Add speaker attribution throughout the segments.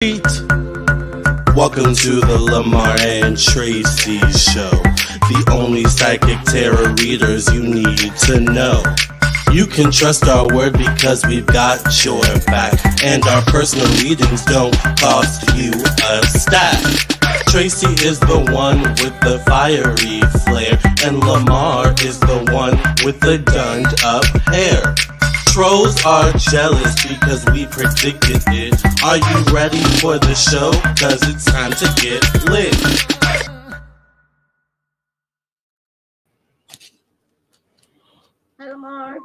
Speaker 1: Welcome to the Lamar and Tracy show, the only psychic tarot readers you need to know. You can trust our word because we've got your back, and our personal readings don't cost you a stack. Tracy is the one with the fiery flair, and Lamar is the one with the donned up hair. Trolls are jealous because we predicted it. Are you ready for the show? Cause it's time to get lit.
Speaker 2: Hi, Lamar.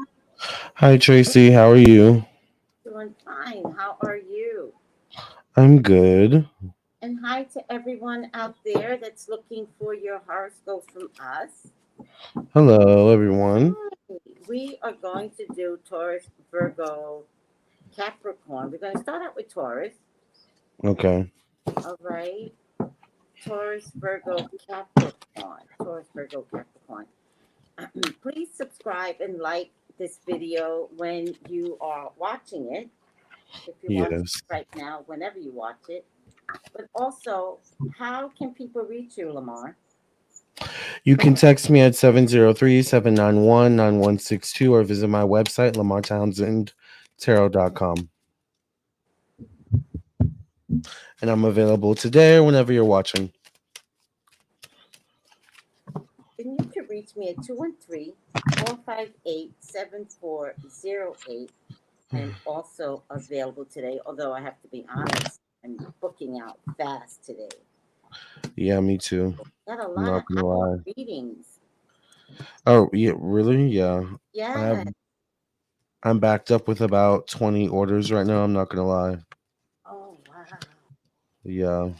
Speaker 3: Hi, Tracy. How are you?
Speaker 2: Doing fine. How are you?
Speaker 3: I'm good.
Speaker 2: And hi to everyone out there that's looking for your horoscope from us.
Speaker 3: Hello, everyone.
Speaker 2: Hi. We are going to do Taurus, Virgo, Capricorn. We're going to start out with Taurus.
Speaker 3: Okay.
Speaker 2: All right. Taurus, Virgo, Capricorn. Taurus, Virgo, Capricorn. Please subscribe and like this video when you are watching it. If you watch it
Speaker 3: Yes.
Speaker 2: right now, whenever you watch it. But also, how can people reach you, Lamar?
Speaker 3: You can text me at 703-791-9162 or visit my website, lamartownsendtarot.com. And I'm available today or whenever you're watching.
Speaker 2: Then you can reach me at 213-458-7408. I'm also available today, although I have to be honest, I'm booking out fast today.
Speaker 3: Yeah, me too.
Speaker 2: Got a
Speaker 3: I'm
Speaker 2: lot
Speaker 3: not
Speaker 2: of
Speaker 3: gonna lie.
Speaker 2: readings.
Speaker 3: Oh, yeah, really? Yeah.
Speaker 2: Yeah.
Speaker 3: I'm backed up with about 20 orders right now. I'm not gonna lie.
Speaker 2: Oh, wow.
Speaker 3: Yeah.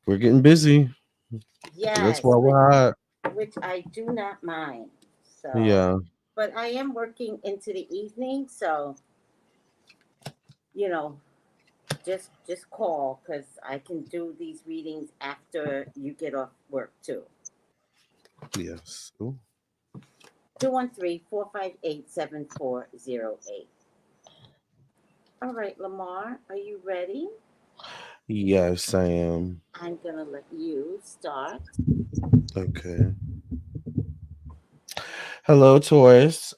Speaker 3: We're getting busy. That's
Speaker 2: Yes,
Speaker 3: why we're hot.
Speaker 2: which I do not mind. So,
Speaker 3: Yeah.
Speaker 2: but I am working into the evening, so you know, just call because I can do these readings after you get off work too.
Speaker 3: Yes. Ooh.
Speaker 2: 213-458-7408. All right, Lamar, are you ready?
Speaker 3: Yes, I am.
Speaker 2: I'm gonna let you start.
Speaker 3: Okay. Hello, Taurus.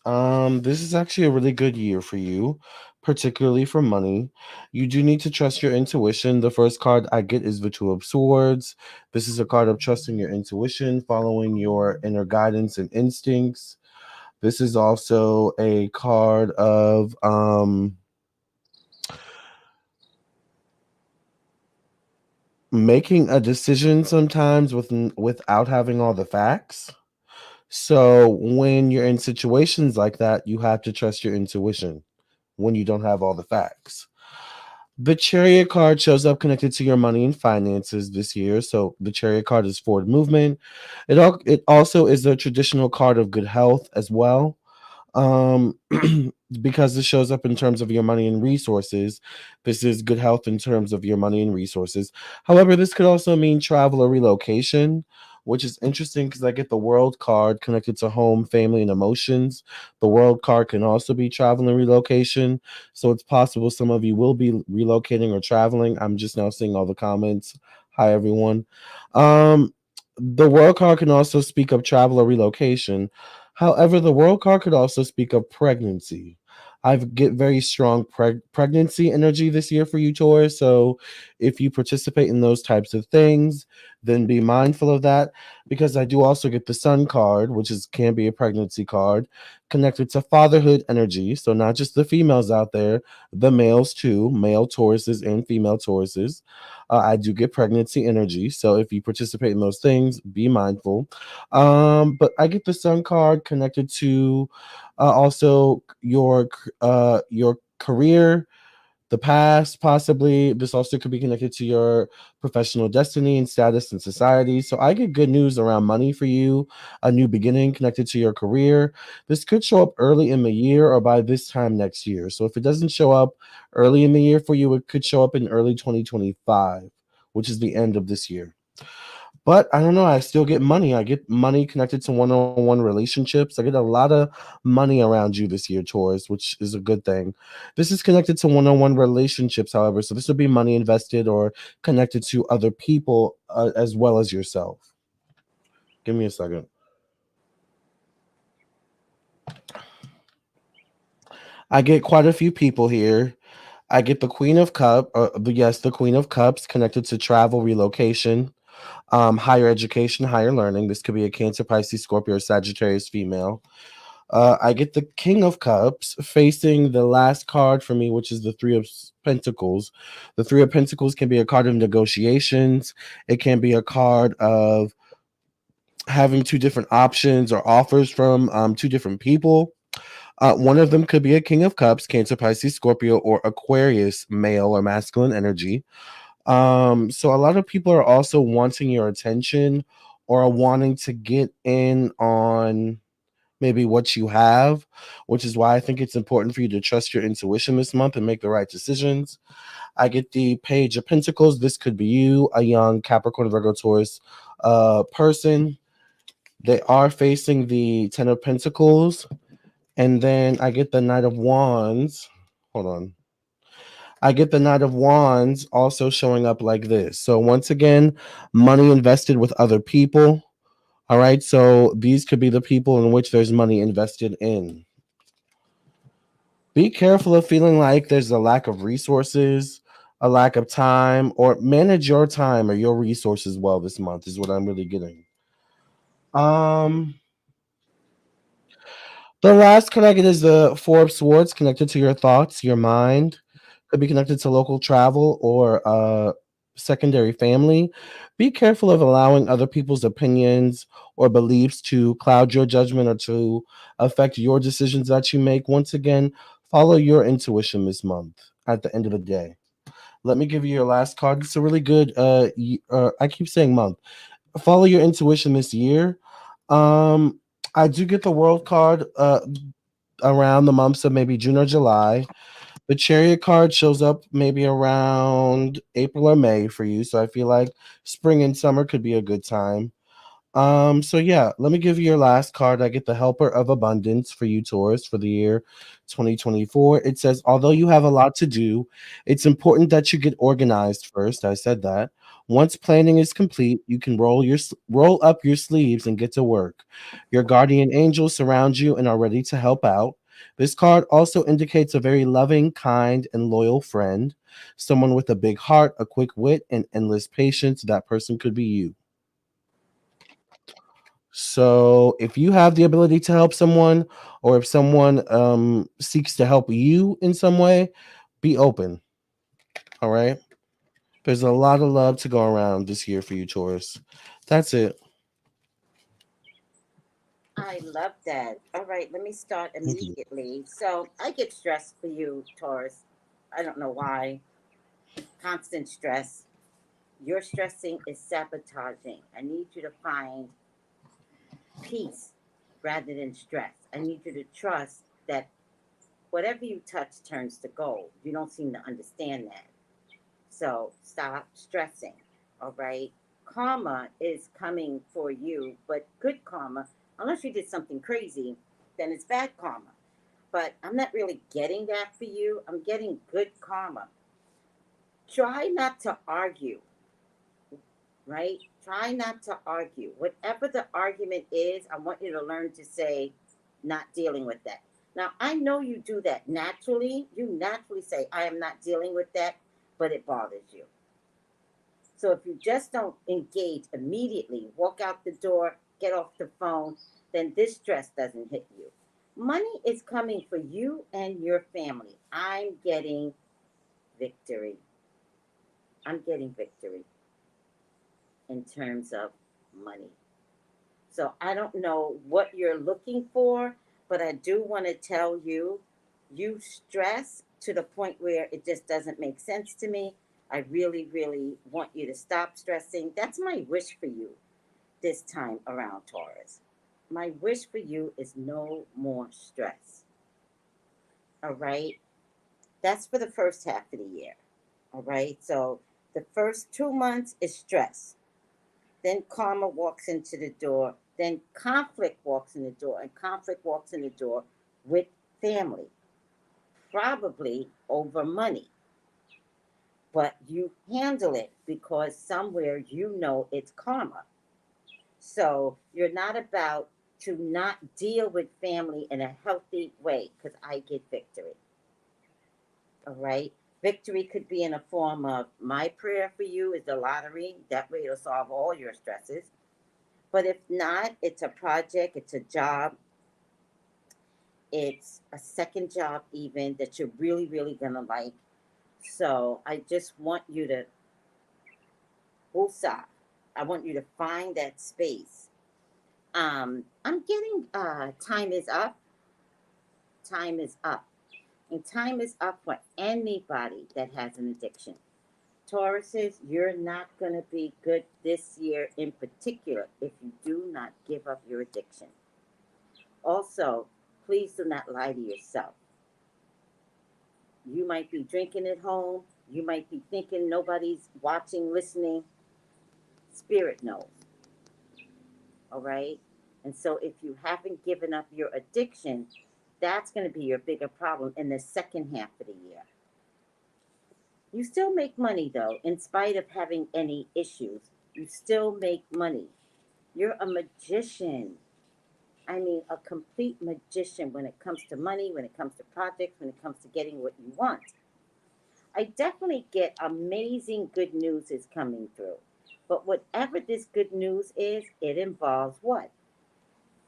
Speaker 3: This is actually a really good year for you, particularly for money. You do need to trust your intuition. The first card I get is the Two of Swords. This is a card of trusting your intuition, following your inner guidance and instincts. This is also a card of making a decision sometimes without having all the facts. So when you're in situations like that, you have to trust your intuition when you don't have all the facts. The Chariot card shows up connected to your money and finances this year. So the Chariot card is forward movement. It also is a traditional card of good health as well. Um because this shows up in terms of your money and resources. This is good health in terms of your money and resources. However, this could also mean travel or relocation, which is interesting because I get the World card connected to home, family, and emotions. The World card can also be travel and relocation, so it's possible some of you will be relocating or traveling. I'm just now seeing all the comments. Hi, everyone. um the World card can also speak of travel or relocation. However, the World card could also speak of pregnancy. I get very strong pregnancy energy this year for you, Taurus. So if you participate in those types of things, then be mindful of that, because I do also get the Sun card, which is can be a pregnancy card connected to fatherhood energy. So not just the females out there, the males too, male Tauruses and female Tauruses. I do get pregnancy energy. So if you participate in those things, be mindful. But I get the Sun card connected to also your career, the past, possibly. This also could be connected to your professional destiny and status in society. So I get good news around money for you, a new beginning connected to your career. This could show up early in the year or by this time next year. So if it doesn't show up early in the year for you, it could show up in early 2025, which is the end of this year. But I don't know. I still get money. I get money connected to one-on-one relationships. I get a lot of money around you this year, Taurus, which is a good thing. This is connected to one-on-one relationships, however. So this would be money invested or connected to other people as well as yourself. Give me a second. I get quite a few people here. I get the Queen of Cup, yes, the Queen of Cups connected to travel, relocation, higher education, higher learning. This could be a Cancer, Pisces, Scorpio, or Sagittarius female. I get the King of Cups facing the last card for me, which is the Three of Pentacles. The Three of Pentacles can be a card of negotiations. It can be a card of having two different options or offers from two different people. One of them could be a King of Cups, Cancer, Pisces, Scorpio, or Aquarius, male or masculine energy. So a lot of people are also wanting your attention or are wanting to get in on maybe what you have, which is why I think it's important for you to trust your intuition this month and make the right decisions. I get the Page of Pentacles. This could be you, a young Capricorn, Virgo, Taurus person. They are facing the Ten of Pentacles. And then I get the Knight of Wands. Hold on. I get the Knight of Wands also showing up like this. So once again, money invested with other people. All right. So these could be the people in which there's money invested in. Be careful of feeling like there's a lack of resources, a lack of time, or manage your time or your resources well this month is what I'm really getting. Um, the last card I get is the Four of Swords connected to your thoughts, your mind. Could be connected to local travel or secondary family. Be careful of allowing other people's opinions or beliefs to cloud your judgment or to affect your decisions that you make. Once again, follow your intuition this month at the end of the day. Let me give you your last card. It's a really good I keep saying month. Follow your intuition this year. Um I do get the world card around the months of maybe June or July. The Chariot card shows up maybe around April or May for you. So I feel like spring and summer could be a good time. So yeah, let me give you your last card. I get the Helper of Abundance for you, Taurus, for the year 2024. It says, although you have a lot to do, it's important that you get organized first. I said that. Once planning is complete, you can roll up your sleeves and get to work. Your guardian angels surround you and are ready to help out. This card also indicates a very loving, kind, and loyal friend, someone with a big heart, a quick wit, and endless patience. That person could be you. So if you have the ability to help someone, or if someone seeks to help you in some way, be open. All right. There's a lot of love to go around this year for you, Taurus. That's it.
Speaker 2: I love that. All right, let me start
Speaker 3: Thank you.
Speaker 2: immediately. So I get stressed for you, Taurus. I don't know why. Constant stress. Your stressing is sabotaging. I need you to find peace rather than stress. I need you to trust that whatever you touch turns to gold. You don't seem to understand that. So stop stressing. All right. Karma is coming for you, but good karma, unless you did something crazy, then it's bad karma. But I'm not really getting that for you. I'm getting good karma. Try not to argue, right? Try not to argue. Whatever the argument is, I want you to learn to say, not dealing with that. Now, I know you do that naturally. You naturally say, I am not dealing with that, but it bothers you. So if you just don't engage immediately, walk out the door, get off the phone, then this stress doesn't hit you. Money is coming for you and your family. I'm getting victory. I'm getting victory in terms of money. So I don't know what you're looking for, but I do want to tell you, you stress to the point where it just doesn't make sense to me. I really, really want you to stop stressing. That's my wish for you this time around, Taurus. My wish for you is no more stress. All right. That's for the first half of the year. All right. So the first 2 months is stress. Then karma walks into the door. Then conflict walks in the door, and conflict walks in the door with family, probably over money. But you handle it because somewhere you know it's karma. So you're not about to not deal with family in a healthy way because I get victory. All right. Victory could be in a form of my prayer for you is the lottery. That way it'll solve all your stresses. But if not, it's a project, it's a job, it's a second job, even that you're really, really going to like. So I just want you to, woosah, I want you to find that space. I'm getting, time is up. Time is up. And time is up for anybody that has an addiction. Tauruses, you're not going to be good this year in particular if you do not give up your addiction. Also, please do not lie to yourself. You might be drinking at home. You might be thinking nobody's watching, listening. Spirit knows. All right? And so if you haven't given up your addiction, that's going to be your bigger problem in the second half of the year. You still make money though, in spite of having any issues. You still make money. You're a magician. I mean, a complete magician when it comes to money, when it comes to projects, when it comes to getting what you want. I definitely get amazing good news is coming through. But whatever this good news is, it involves what?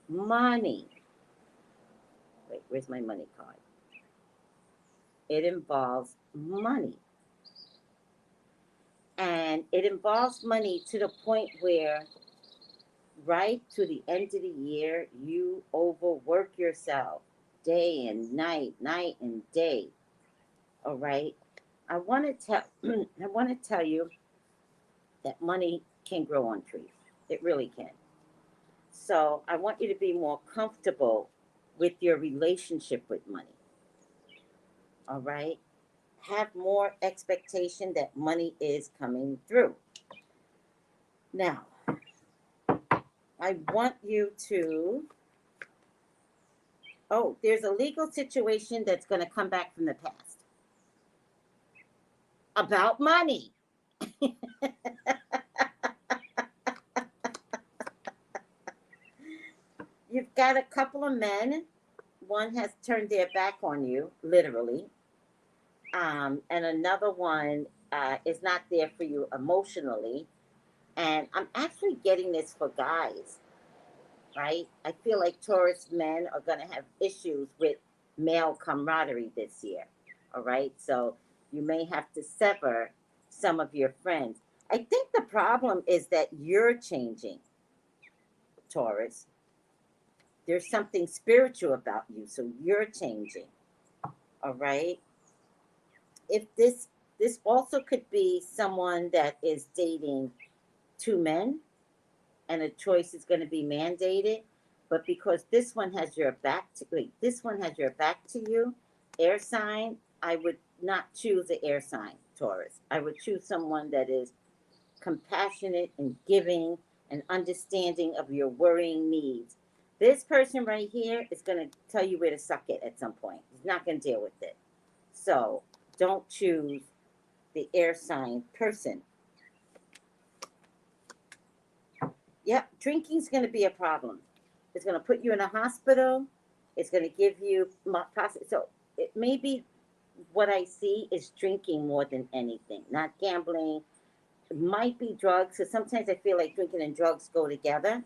Speaker 2: Money. Wait, where's my money card? It involves money. And it involves money to the point where right to the end of the year, you overwork yourself day and night, night and day. All right. I want to tell I want to tell you that money can grow on trees. It really can. So I want you to be more comfortable with your relationship with money. All right. Have more expectation that money is coming through. Now, I want you to. Oh, there's a legal situation that's going to come back from the past about money. You've got a couple of men. One has turned their back on you, literally, and another one is not there for you emotionally. And I'm actually getting this for guys, right? I feel like Taurus men are going to have issues with male camaraderie this year, all right? So you may have to sever some of your friends. I think the problem is that you're changing, Taurus. There's something spiritual about you, so you're changing, all right? If this also could be someone that is dating two men and a choice is going to be mandated, but because this one has your back to wait, this one has your back to you, air sign, I would not choose an air sign, Taurus. I would choose someone that is compassionate and giving and understanding of your worrying needs. This person right here is going to tell you where to suck it at some point. He's not going to deal with it. So don't choose the air sign person. Yep, drinking's going to be a problem. It's going to put you in a hospital. It's going to give you so it may be what I see is drinking more than anything, not gambling. It might be drugs. So sometimes I feel like drinking and drugs go together.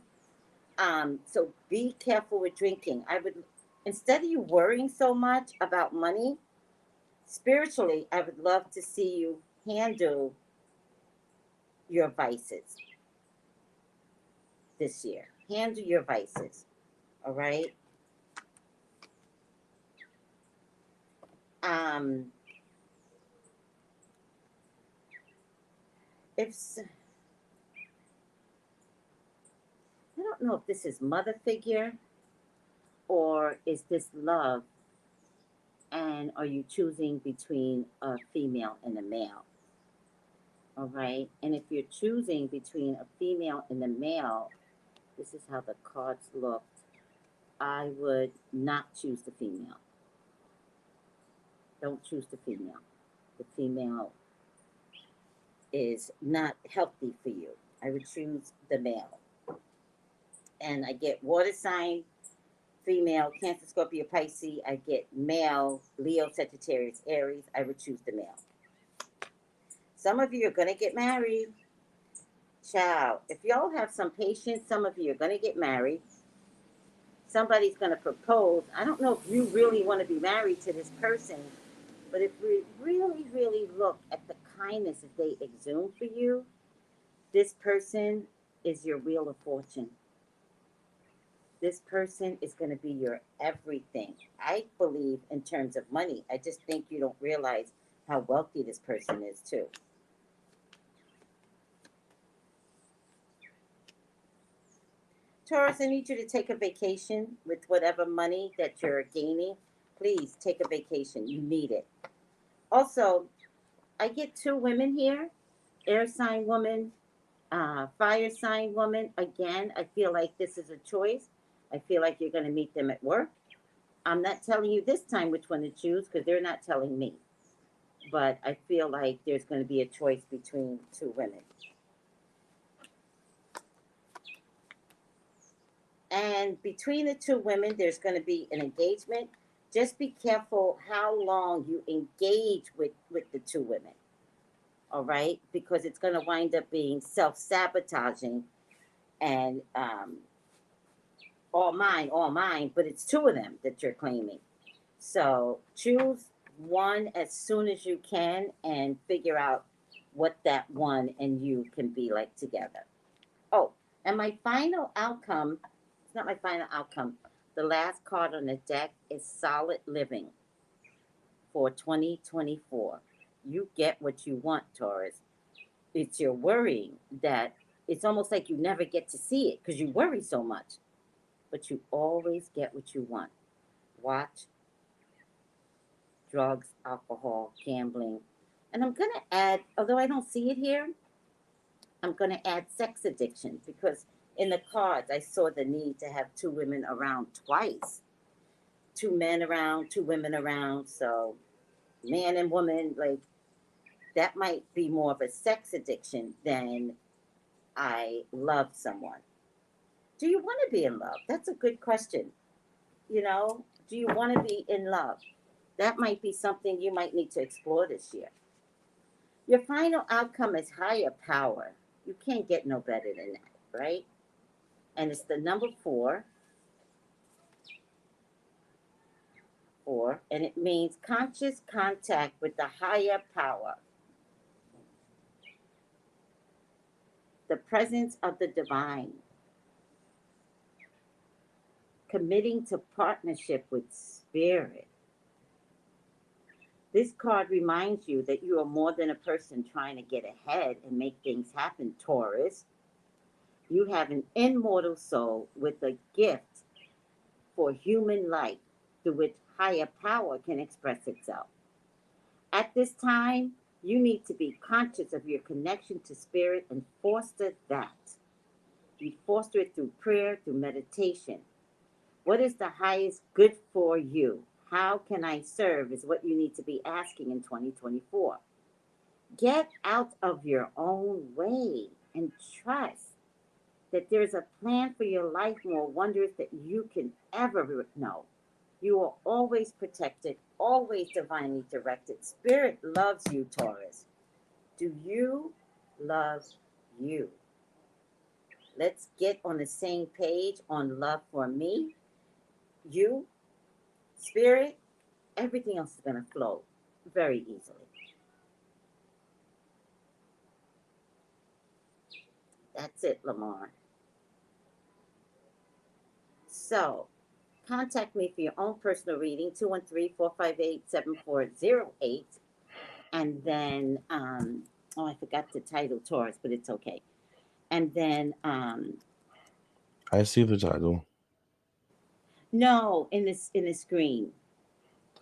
Speaker 2: So be careful with drinking. I would, instead of you worrying so much about money, spiritually, I would love to see you handle your vices this year. Handle your vices. All right. Um, if I don't know if this is mother figure or is this love, and are you choosing between a female and a male? All right. And if you're choosing between a female and a male, this is how the cards looked. I would not choose the female. Don't choose the female. The female is not healthy for you. I would choose the male. And I get water sign, female, Cancer, Scorpio, Pisces. I get male, Leo, Sagittarius, Aries. I would choose the male. Some of you are going to get married. Child, if y'all have some patience, some of you are going to get married. Somebody's going to propose. I don't know if you really want to be married to this person, but if we really, really look at the kindness that they exude for you, this person is your wheel of fortune. This person is going to be your everything. I believe in terms of money. I just think you don't realize how wealthy this person is, too. Taurus, I need you to take a vacation with whatever money that you're gaining. Please take a vacation. You need it. Also, I get two women here, air sign woman, fire sign woman. Again, I feel like this is a choice. I feel like you're going to meet them at work. I'm not telling you this time which one to choose because they're not telling me. But I feel like there's going to be a choice between two women. And between the two women, there's going to be an engagement. Just be careful how long you engage with the two women. All right? Because it's going to wind up being self-sabotaging and all mine, but it's two of them that you're claiming. So choose one as soon as you can and figure out what that one and you can be like together. Oh, and my final outcome, it's not my final outcome. The last card on the deck is solid living for 2024. You get what you want, Taurus. It's your worrying that it's almost like you never get to see it because you worry so much. But you always get what you want. Watch, drugs, alcohol, gambling. And I'm going to add, although I don't see it here, I'm going to add sex addiction because in the cards I saw the need to have two women around twice. Two men around, two women around. So, man and woman, like, that might be more of a sex addiction than I love someone. Do you want to be in love? That's a good question. You know, do you want to be in love? That might be something you might need to explore this year. Your final outcome is higher power. You can't get no better than that, right? And it's the number four, and it means conscious contact with the higher power, the presence of the divine, committing to partnership with spirit. This card reminds you that you are more than a person trying to get ahead and make things happen, Taurus. You have an immortal soul with a gift for human life through which higher power can express itself. At this time, you need to be conscious of your connection to spirit and foster that. You foster it through prayer, through meditation. What is the highest good for you? How can I serve is what you need to be asking in 2024. Get out of your own way and trust that there's a plan for your life more wondrous than you can ever know. You are always protected, always divinely directed. Spirit loves you, Taurus. Do you love you? Let's get on the same page on love for me, you, spirit. Everything else is going to flow very easily. That's it, Lamar. So, contact me for your own personal reading, 213-458-7408. And then, oh, I forgot the title, Taurus, but it's okay. And then,
Speaker 3: I see the title.
Speaker 2: no, in the screen.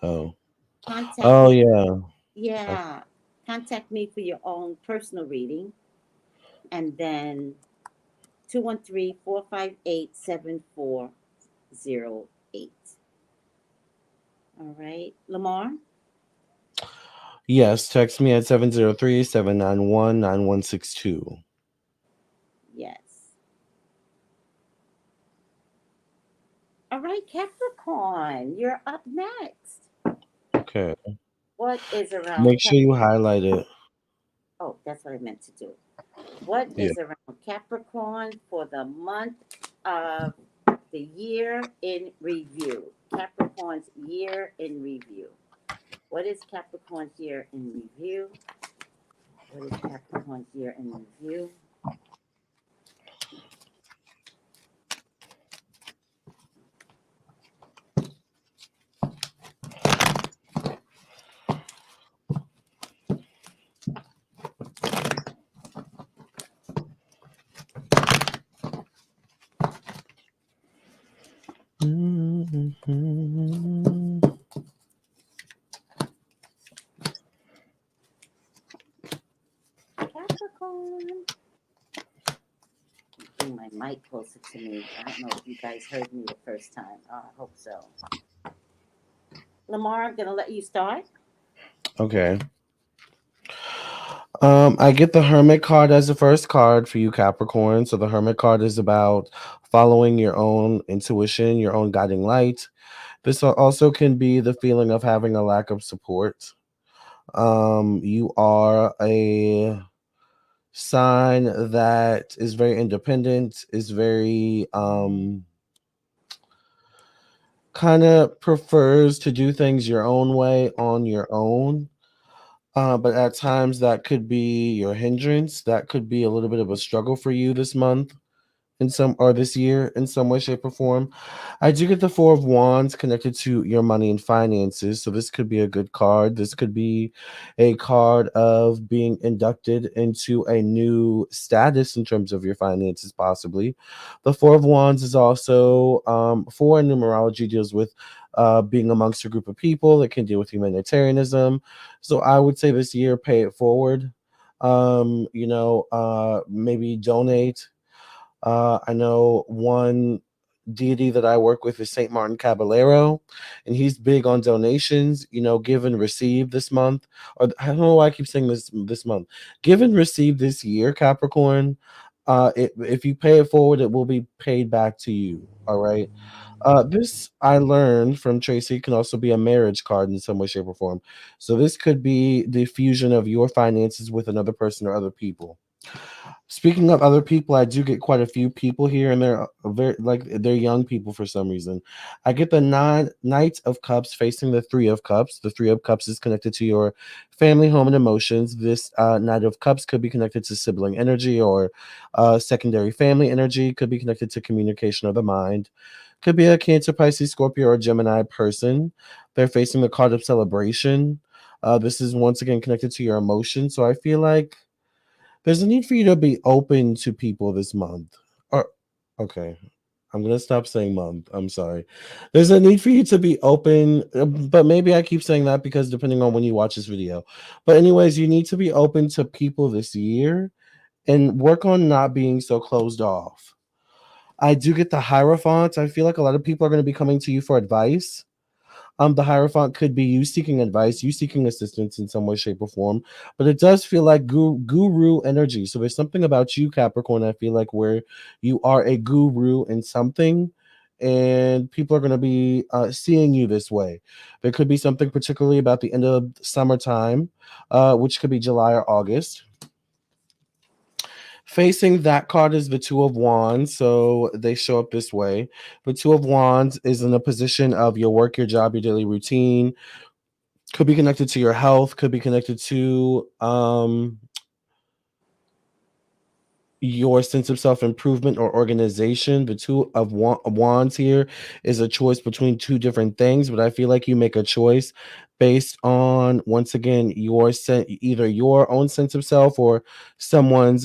Speaker 3: Oh.
Speaker 2: Contact
Speaker 3: Oh
Speaker 2: me.
Speaker 3: yeah. I,
Speaker 2: Yeah. contact me for your own personal reading. And then 213-458-7408. All right. Lamar?
Speaker 3: Yes, text me at 703-791-9162.
Speaker 2: Yes. All right, Capricorn, you're up next.
Speaker 3: Okay.
Speaker 2: What is around
Speaker 3: Make sure you highlight it.
Speaker 2: Oh, that's what I meant to do. What
Speaker 3: Yeah.
Speaker 2: is around Capricorn for the month of the year in review? Capricorn's year in review. What is Capricorn's year in review? What is Capricorn's year in review?
Speaker 3: Mhm.
Speaker 2: Capricorn. Bring my mic closer to me. I don't know if you guys heard me the first time. Oh, I hope so. Lamar, I'm going to let you start.
Speaker 3: Okay. I get the Hermit card as the first card for you, Capricorn. So the Hermit card is about following your own intuition, your own guiding light. This also can be the feeling of having a lack of support. You are a sign that is very independent, is very kind of prefers to do things your own way on your own. But at times that could be your hindrance. That could be a little bit of a struggle for you this month in some or this year in some way, shape, or form. I do get the Four of Wands connected to your money and finances. So this could be a good card. This could be a card of being inducted into a new status in terms of your finances, possibly. The Four of Wands is also for numerology deals with being amongst a group of people. It can deal with humanitarianism. So I would say this year, pay it forward. Maybe donate. I know one deity that I work with is Saint Martin Caballero, and he's big on donations. Give and receive this month, or I don't know why I keep saying this month. Give and receive this year, Capricorn. If you pay it forward, it will be paid back to you. All right. This I learned from Tracy can also be a marriage card in some way, shape, or form. So this could be the fusion of your finances with another person or other people. Speaking of other people, I do get quite a few people here, and they're very like they're young people for some reason. I get the Knight of Cups facing the Three of Cups. The Three of Cups is connected to your family, home, and emotions. This Knight of Cups could be connected to sibling energy or secondary family energy. Could be connected to communication of the mind. Could be a Cancer, Pisces, Scorpio, or Gemini person. They're facing the card of celebration. This is once again connected to your emotions. So I feel like there's a need for you to be open to people this month. Or okay, I'm gonna stop saying month. I'm sorry. There's a need for you to be open, but maybe I keep saying that because depending on when you watch this video. But anyways, you need to be open to people this year and work on not being so closed off. I do get the Hierophant. I feel like a lot of people are going to be coming to you for advice. The Hierophant could be you seeking advice, you seeking assistance in some way, shape, or form. But it does feel like guru energy. So there's something about you, Capricorn, I feel like where you are a guru in something, and people are going to be seeing you this way. There could be something particularly about the end of summertime, which could be July or August. Facing that card is the Two of Wands, so they show up this way. The Two of Wands is in a position of your work, your job, your daily routine. Could be connected to your health, could be connected to your sense of self-improvement or organization. The Two of Wands here is a choice between two different things, but I feel like you make a choice based on, once again, either your own sense of self or someone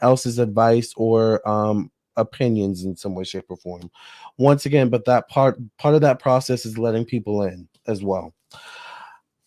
Speaker 3: else's advice or opinions in some way, shape, or form. Once again, but that part of that process is letting people in as well.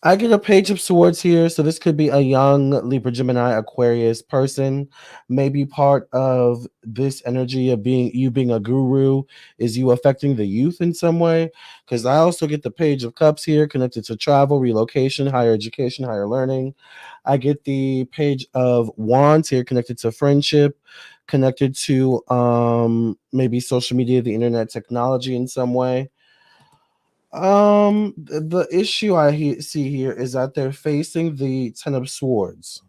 Speaker 3: I get a page of swords here, so this could be a young Libra, Gemini, Aquarius person. Maybe part of this energy of being a guru is you affecting the youth in some way. Because I also get the page of cups here connected to travel, relocation, higher education, higher learning. I get the page of wands here connected to friendship, connected to maybe social media, the internet, technology in some way. The issue see here is that they're facing the Ten of Swords,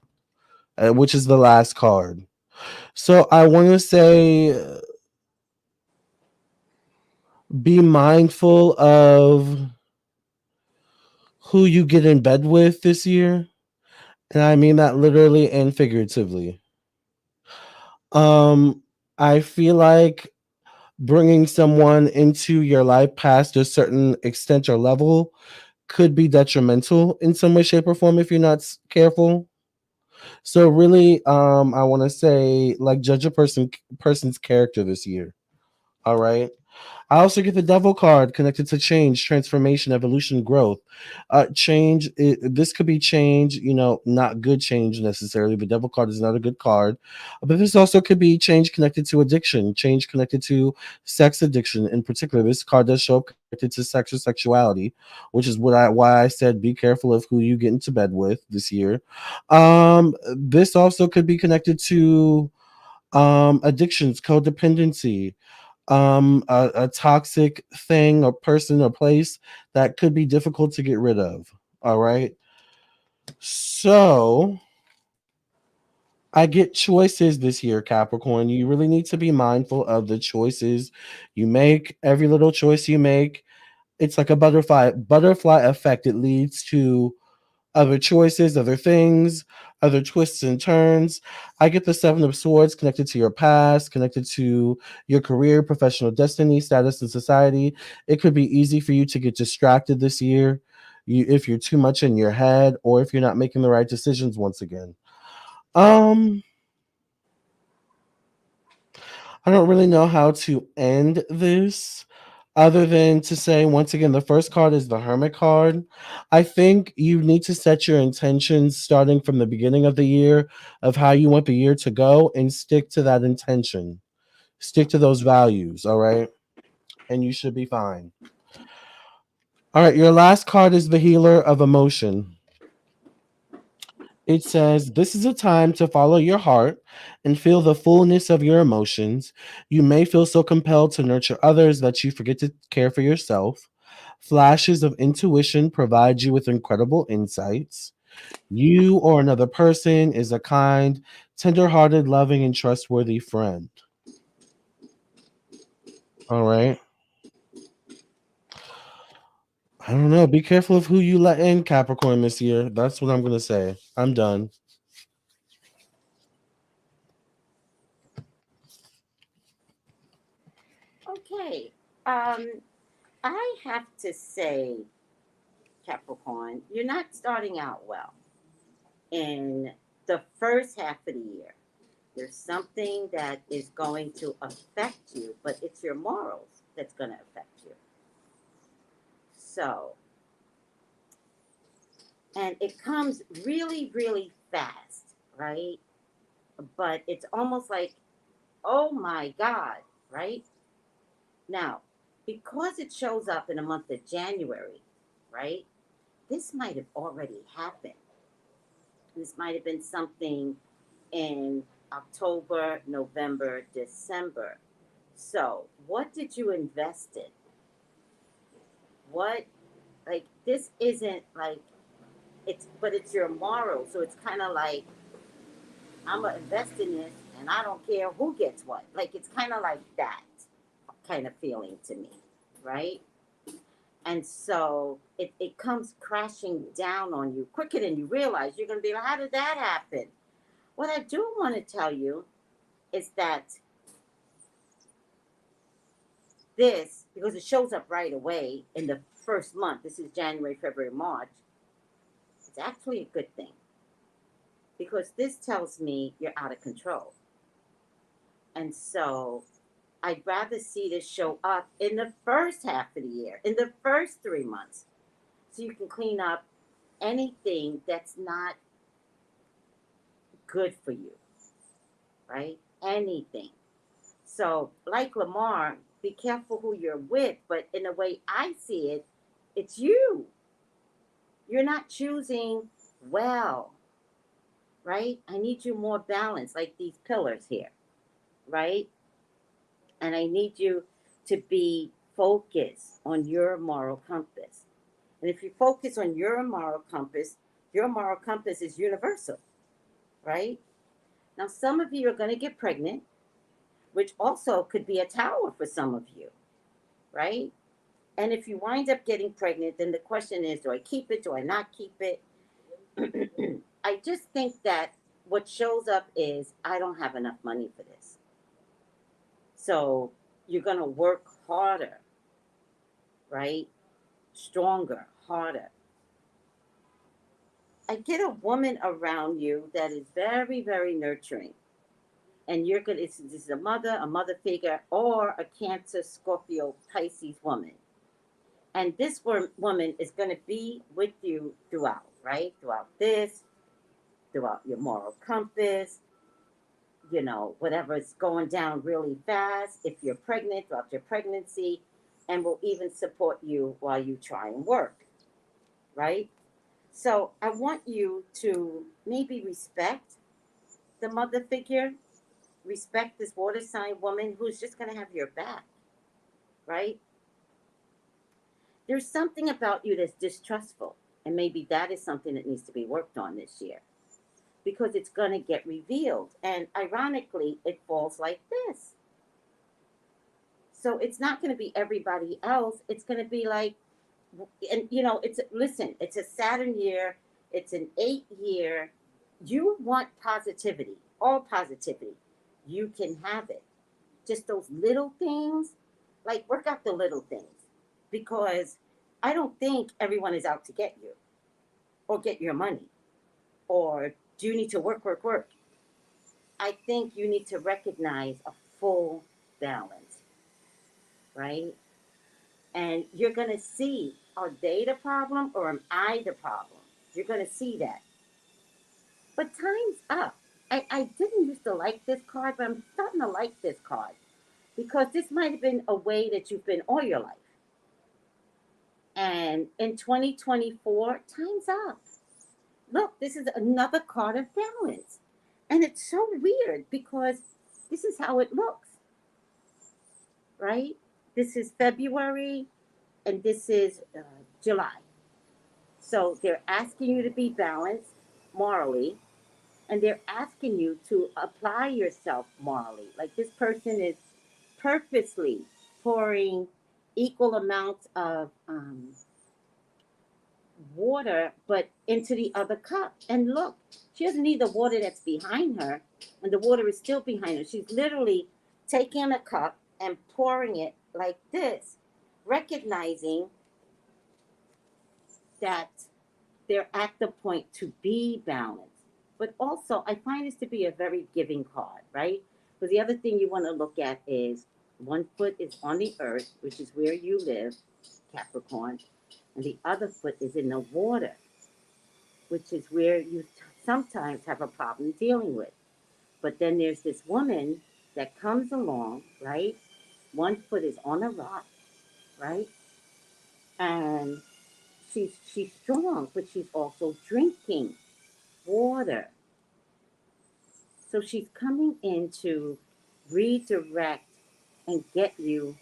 Speaker 3: which is the last card. So I want to say be mindful of who you get in bed with this year. And I mean that literally and figuratively. Um, I feel like bringing someone into your life past a certain extent or level could be detrimental in some way, shape, or form if you're not careful. So really, I want to say like judge a person's character this year. All right. I also get the devil card connected to change, transformation, evolution, growth. This could be change, not good change necessarily. The devil card is not a good card. But this also could be change connected to addiction, change connected to sex addiction in particular. This card does show up connected to sex or sexuality, which is why I said be careful of who you get into bed with this year. This also could be connected to addictions, codependency, a toxic thing or person or place that could be difficult to get rid of. All right. So I get choices this year, Capricorn. You really need to be mindful of the choices you make. Every little choice you make, it's like a butterfly effect. It leads to other choices, other things, other twists and turns. I get the Seven of Swords connected to your past, connected to your career, professional destiny, status in society. It could be easy for you to get distracted this year, if you're too much in your head or if you're not making the right decisions once again. Um, I don't really know how to end this other than to say once again the first card is the Hermit card. I think you need to set your intentions starting from the beginning of the year of how you want the year to go and stick to that intention. Stick to those values, all right? And you should be fine. All right, your last card is the Healer of Emotion. It says, this is a time to follow your heart and feel the fullness of your emotions. You may feel so compelled to nurture others that you forget to care for yourself. Flashes of intuition provide you with incredible insights. You or another person is a kind, tender-hearted, loving, and trustworthy friend. All right. I don't know. Be careful of who you let in, Capricorn, this year. That's what I'm going to say. I'm done.
Speaker 2: Okay. Um, I have to say, Capricorn, you're not starting out well in the first half of the year. There's something that is going to affect you, but it's your morals that's going to affect you. So, and it comes really, really fast, right? But it's almost like, oh my God, right? Now, because it shows up in the month of January, right? This might have already happened. This might have been something in October, November, December. So, what did you invest in? What, like, this isn't like, but it's your moral. So, it's kind of like, I'm going to invest in this and I don't care who gets what. Like, it's kind of like that kind of feeling to me, right? And so it comes crashing down on you quicker than you realize. You're going to be like, how did that happen? What I do want to tell you is that this, because it shows up right away in the first month, this is January, February, March, it's actually a good thing because this tells me you're out of control. And so I'd rather see this show up in the first half of the year, in the first 3 months, so you can clean up anything that's not good for you, right? Anything. So, like Lamar, be careful who you're with, but in the way I see it, it's you. You're not choosing well, right? I need you more balanced, like these pillars here, right? And I need you to be focused on your moral compass. And if you focus on your moral compass is universal, right? Now, some of you are going to get pregnant, which also could be a tower for some of you, right? And if you wind up getting pregnant, then the question is, do I keep it? Do I not keep it? I just think that what shows up is, I don't have enough money for this. So you're going to work harder, right? Stronger, harder. I get a woman around you that is very, very nurturing. And you're going to, this is a mother figure, or a Cancer, Scorpio, Pisces woman. And this woman is going to be with you throughout, right? Throughout this, throughout your moral compass, whatever is going down really fast. If you're pregnant, throughout your pregnancy, and will even support you while you try and work, right? So I want you to maybe respect the mother figure, respect this water sign woman who's just going to have your back, right? There's something about you that's distrustful, and maybe that is something that needs to be worked on this year, because it's going to get revealed. And ironically, it falls like this. So it's not going to be everybody else. It's going to be like, and it's a Saturn year, it's an 8 year. You want positivity, all positivity. You can have it. Just those little things, like work out the little things, because I don't think everyone is out to get you or get your money, or do you need to work, work, work. I think you need to recognize a full balance, right? And you're going to see, are they the problem or am I the problem? You're going to see that. But time's up. I didn't used to like this card, but I'm starting to like this card, because this might have been a way that you've been all your life. And in 2024, time's up. Look, this is another card of balance. And it's so weird because this is how it looks, right? This is February and this is July. So they're asking you to be balanced morally, and they're asking you to apply yourself morally. Like this person is purposely pouring equal amounts of water, but into the other cup. And look, she doesn't need the water that's behind her, and the water is still behind her. She's literally taking a cup and pouring it like this, recognizing that they're at the point to be balanced. But also, I find this to be a very giving card, right? Because the other thing you want to look at is one foot is on the earth, which is where you live, Capricorn, and the other foot is in the water, which is where you sometimes have a problem dealing with. But then there's this woman that comes along, right? One foot is on a rock, right? And she's strong, but she's also drinking water. So she's coming in to redirect and get you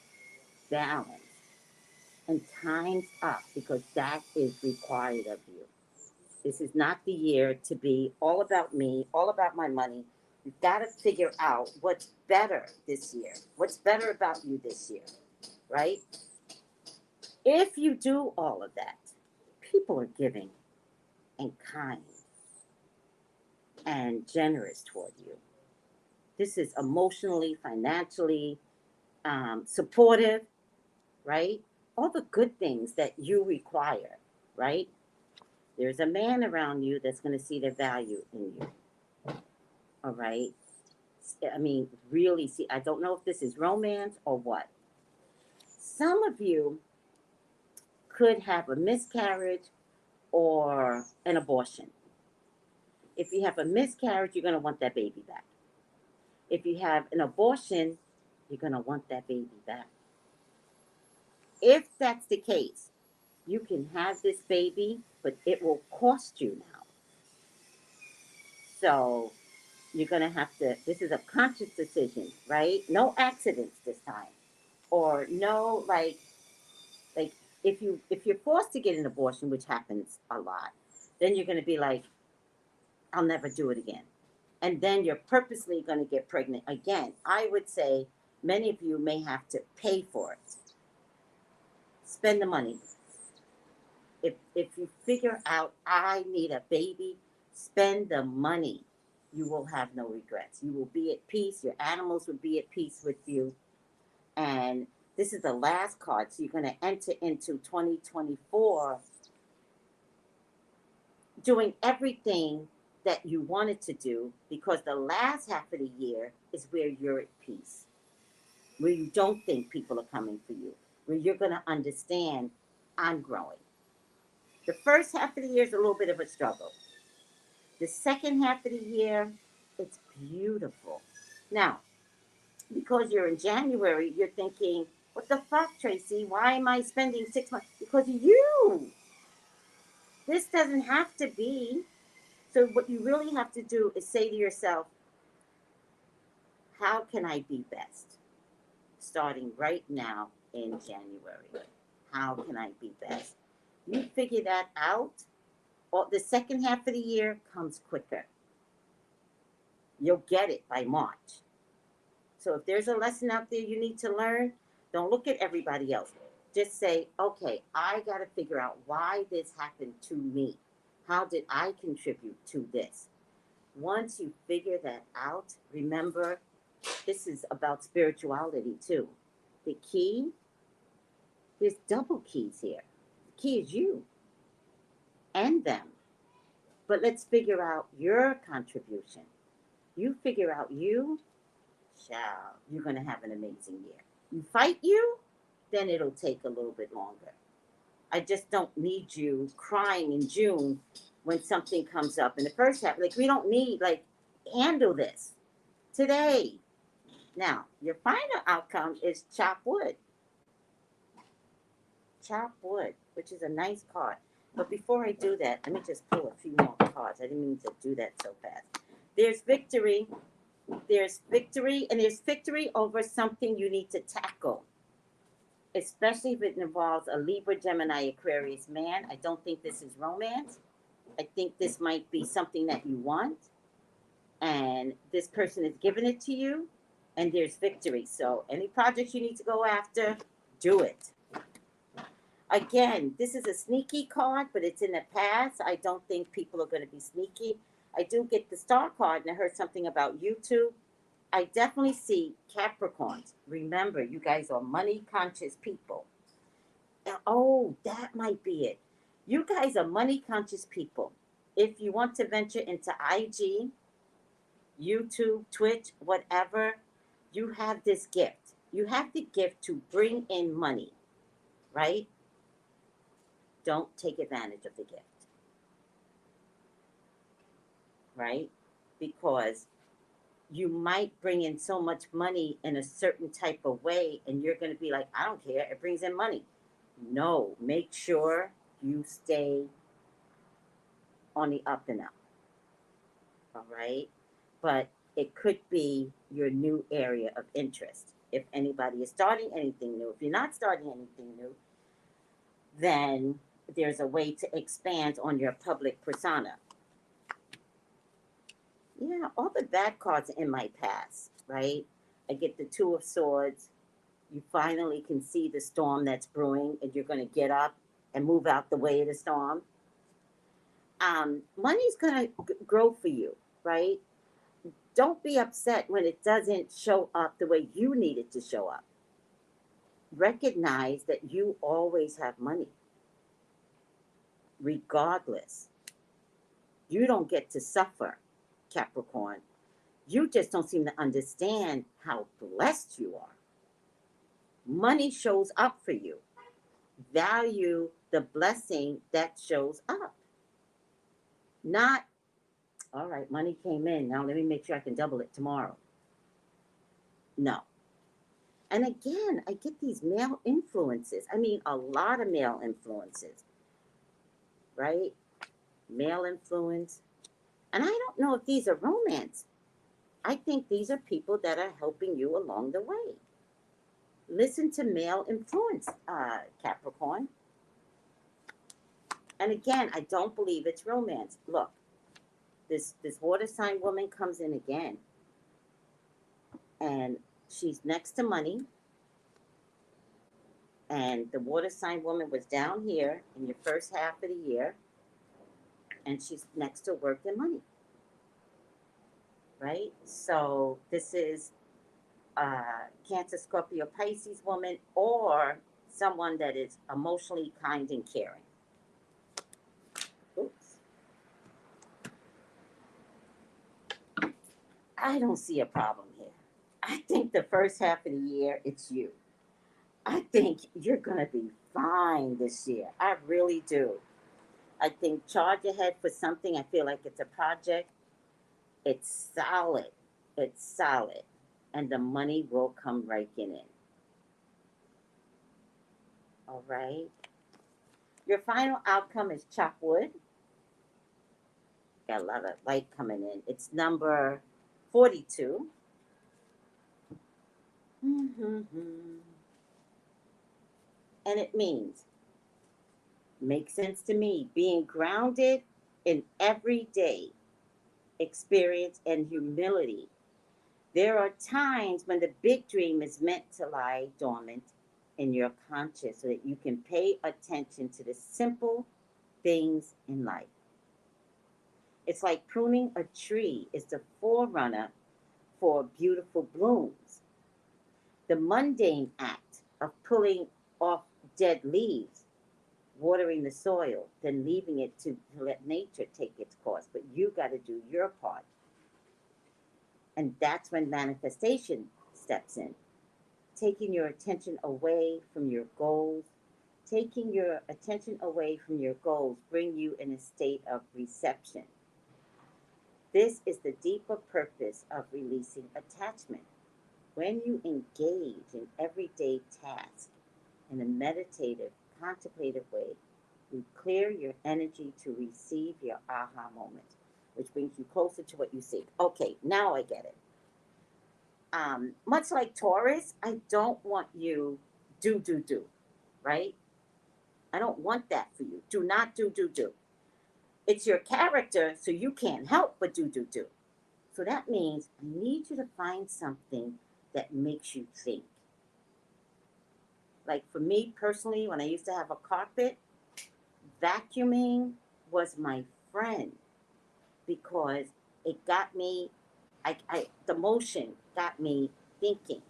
Speaker 2: balanced. And time's up, because that is required of you. This is not the year to be all about me, all about my money. You've got to figure out what's better this year. What's better about you this year, right? If you do all of that, people are giving and kind and generous toward you. This is emotionally, financially supportive, right? All the good things that you require, right? There's a man around you that's going to see the value in you, all right? I mean, really see, I don't know if this is romance or what. Some of you could have a miscarriage or an abortion. If you have a miscarriage, you're going to want that baby back. If you have an abortion, you're going to want that baby back. If that's the case, you can have this baby, but it will cost you now. So you're going to have to, this is a conscious decision, right? No accidents this time. Or no, like if you're forced to get an abortion, which happens a lot, then you're going to be like, I'll never do it again. And then you're purposely going to get pregnant again. I would say many of you may have to pay for it. Spend the money. If you figure out I need a baby, spend the money. You will have no regrets. You will be at peace. Your animals will be at peace with you. And this is the last card. So you're going to enter into 2024 doing everything that you wanted to do, because the last half of the year is where you're at peace, where you don't think people are coming for you, where you're going to understand I'm growing. The first half of the year is a little bit of a struggle. The second half of the year, it's beautiful. Now, because you're in January, you're thinking, what the fuck, Tracy? Why am I spending 6 months? Because of you. This doesn't have to be. So what you really have to do is say to yourself, how can I be best? Starting right now in January. How can I be best? You figure that out, or the second half of the year comes quicker. You'll get it by March. So if there's a lesson out there you need to learn, don't look at everybody else. Just say, okay, I got to figure out why this happened to me. How did I contribute to this? Once you figure that out, remember, this is about spirituality too. The key, there's double keys here. The key is you and them. But let's figure out your contribution. You figure out you, child, you're going to have an amazing year. You fight you, then it'll take a little bit longer. I just don't need you crying in June when something comes up in the first half. Like, we don't need, like, handle this today. Now, your final outcome is chop wood. Chop wood, which is a nice card. But before I do that, let me just pull a few more cards. I didn't mean to do that so fast. There's victory. There's victory, and there's victory over something you need to tackle, especially if it involves a Libra, Gemini, Aquarius man. I don't think this is romance. I think this might be something that you want, and this person is giving it to you, and there's victory. So any projects you need to go after, do it. Again, this is a sneaky card, but it's in the past. I don't think people are going to be sneaky. I do get the star card, and I heard something about YouTube. I definitely see Capricorns. Remember, you guys are money-conscious people. Oh, that might be it. You guys are money-conscious people. If you want to venture into IG, YouTube, Twitch, whatever, you have this gift. You have the gift to bring in money, right? Don't take advantage of the gift. Right? Because you might bring in so much money in a certain type of way, and you're going to be like, I don't care, it brings in money. No, make sure you stay on the up and up. All right? But it could be your new area of interest. If anybody is starting anything new, if you're not starting anything new, then there's a way to expand on your public persona. Yeah, all the bad cards are in my past, right? I get the Two of Swords. You finally can see the storm that's brewing, and you're going to get up and move out the way of the storm. Money's going to grow for you, right? Don't be upset when it doesn't show up the way you need it to show up. Recognize that you always have money, regardless. You don't get to suffer, Capricorn. You just don't seem to understand how blessed you are. Money shows up for you. Value the blessing that shows up. Not, all right, money came in. Now let me make sure I can double it tomorrow. No. And again, I get these male influences. I mean, a lot of male influences, right? Male influence. And I don't know if these are romance. I think these are people that are helping you along the way. Listen to male influence, Capricorn. And again, I don't believe it's romance. Look, this water sign woman comes in again, and she's next to money. And the water sign woman was down here in your first half of the year, and she's next to work and money, right? So this is Cancer, Scorpio, Pisces woman, or someone that is emotionally kind and caring. Oops. I don't see a problem here. I think the first half of the year, it's you. I think you're going to be fine this year. I really do. I think charge ahead for something. I feel like it's a project. It's solid. It's solid. And the money will come raking in. All right. Your final outcome is chop wood. Got a lot of light coming in. It's number 42. Mm-hmm. And it means, makes sense to me, being grounded in everyday experience and humility. There are times when the big dream is meant to lie dormant in your conscious so that you can pay attention to the simple things in life. It's like pruning a tree is the forerunner for beautiful blooms. The mundane act of pulling off dead leaves, watering the soil, then leaving it to let nature take its course. But you got to do your part. And that's when manifestation steps in. Taking your attention away from your goals. Taking your attention away from your goals bring you in a state of reception. This is the deeper purpose of releasing attachment. When you engage in everyday tasks in a meditative, contemplative way, you clear your energy to receive your aha moment, which brings you closer to what you seek. Okay, now I get it. Much like Taurus, I don't want you do, right? I don't want that for you. Do not do. It's your character, so you can't help but do. So that means I need you to find something that makes you think. Like for me personally, when I used to have a carpet, vacuuming was my friend because it got me, the motion got me thinking.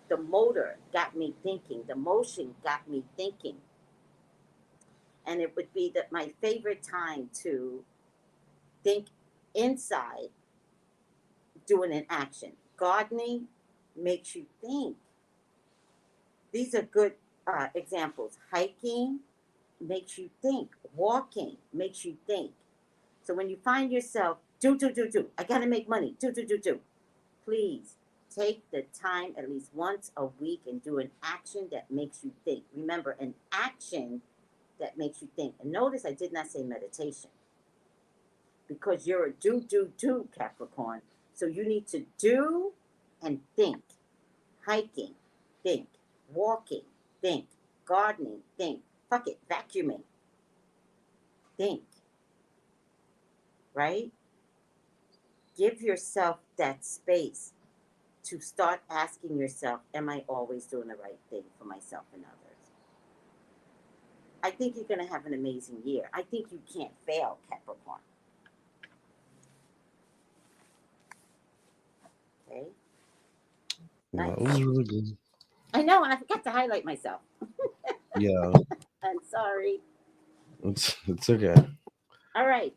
Speaker 2: The motor got me thinking. The motion got me thinking. And it would be that my favorite time to think inside doing an action. Gardening makes you think. These are good examples. Hiking makes you think. Walking makes you think. So when you find yourself, do, I got to make money, do. Please take the time at least once a week and do an action that makes you think. Remember, an action that makes you think. And notice I did not say meditation because you're a do, Capricorn. So you need to do and think. Hiking, think. Walking, think. Gardening, think. Fuck it, vacuuming, think. Right? Give yourself that space to start asking yourself, am I always doing the right thing for myself and others? I think you're going to have an amazing year. I think you can't fail, Capricorn. Okay?
Speaker 3: Yeah,
Speaker 2: Nice.
Speaker 3: it was really good.
Speaker 2: I know, and I forgot to highlight myself.
Speaker 3: Yeah,
Speaker 2: I'm sorry.
Speaker 3: it's okay.
Speaker 2: All right.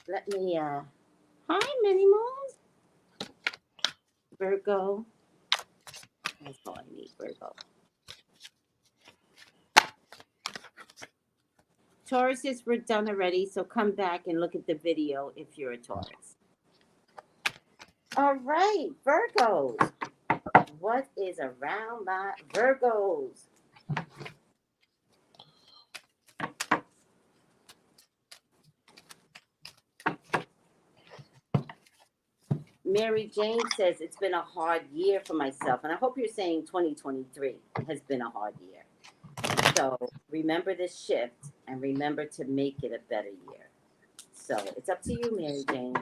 Speaker 2: Let me, hi, Minnie Moon. Virgo. That's all I need, Virgo. Tauruses were done already, so come back and look at the video if you're a Taurus. All right, Virgos. What is around my Virgos? Mary Jane says it's been a hard year for myself, and I hope you're saying 2023 has been a hard year. So remember this shift and remember to make it a better year. So it's up to you, Mary Jane.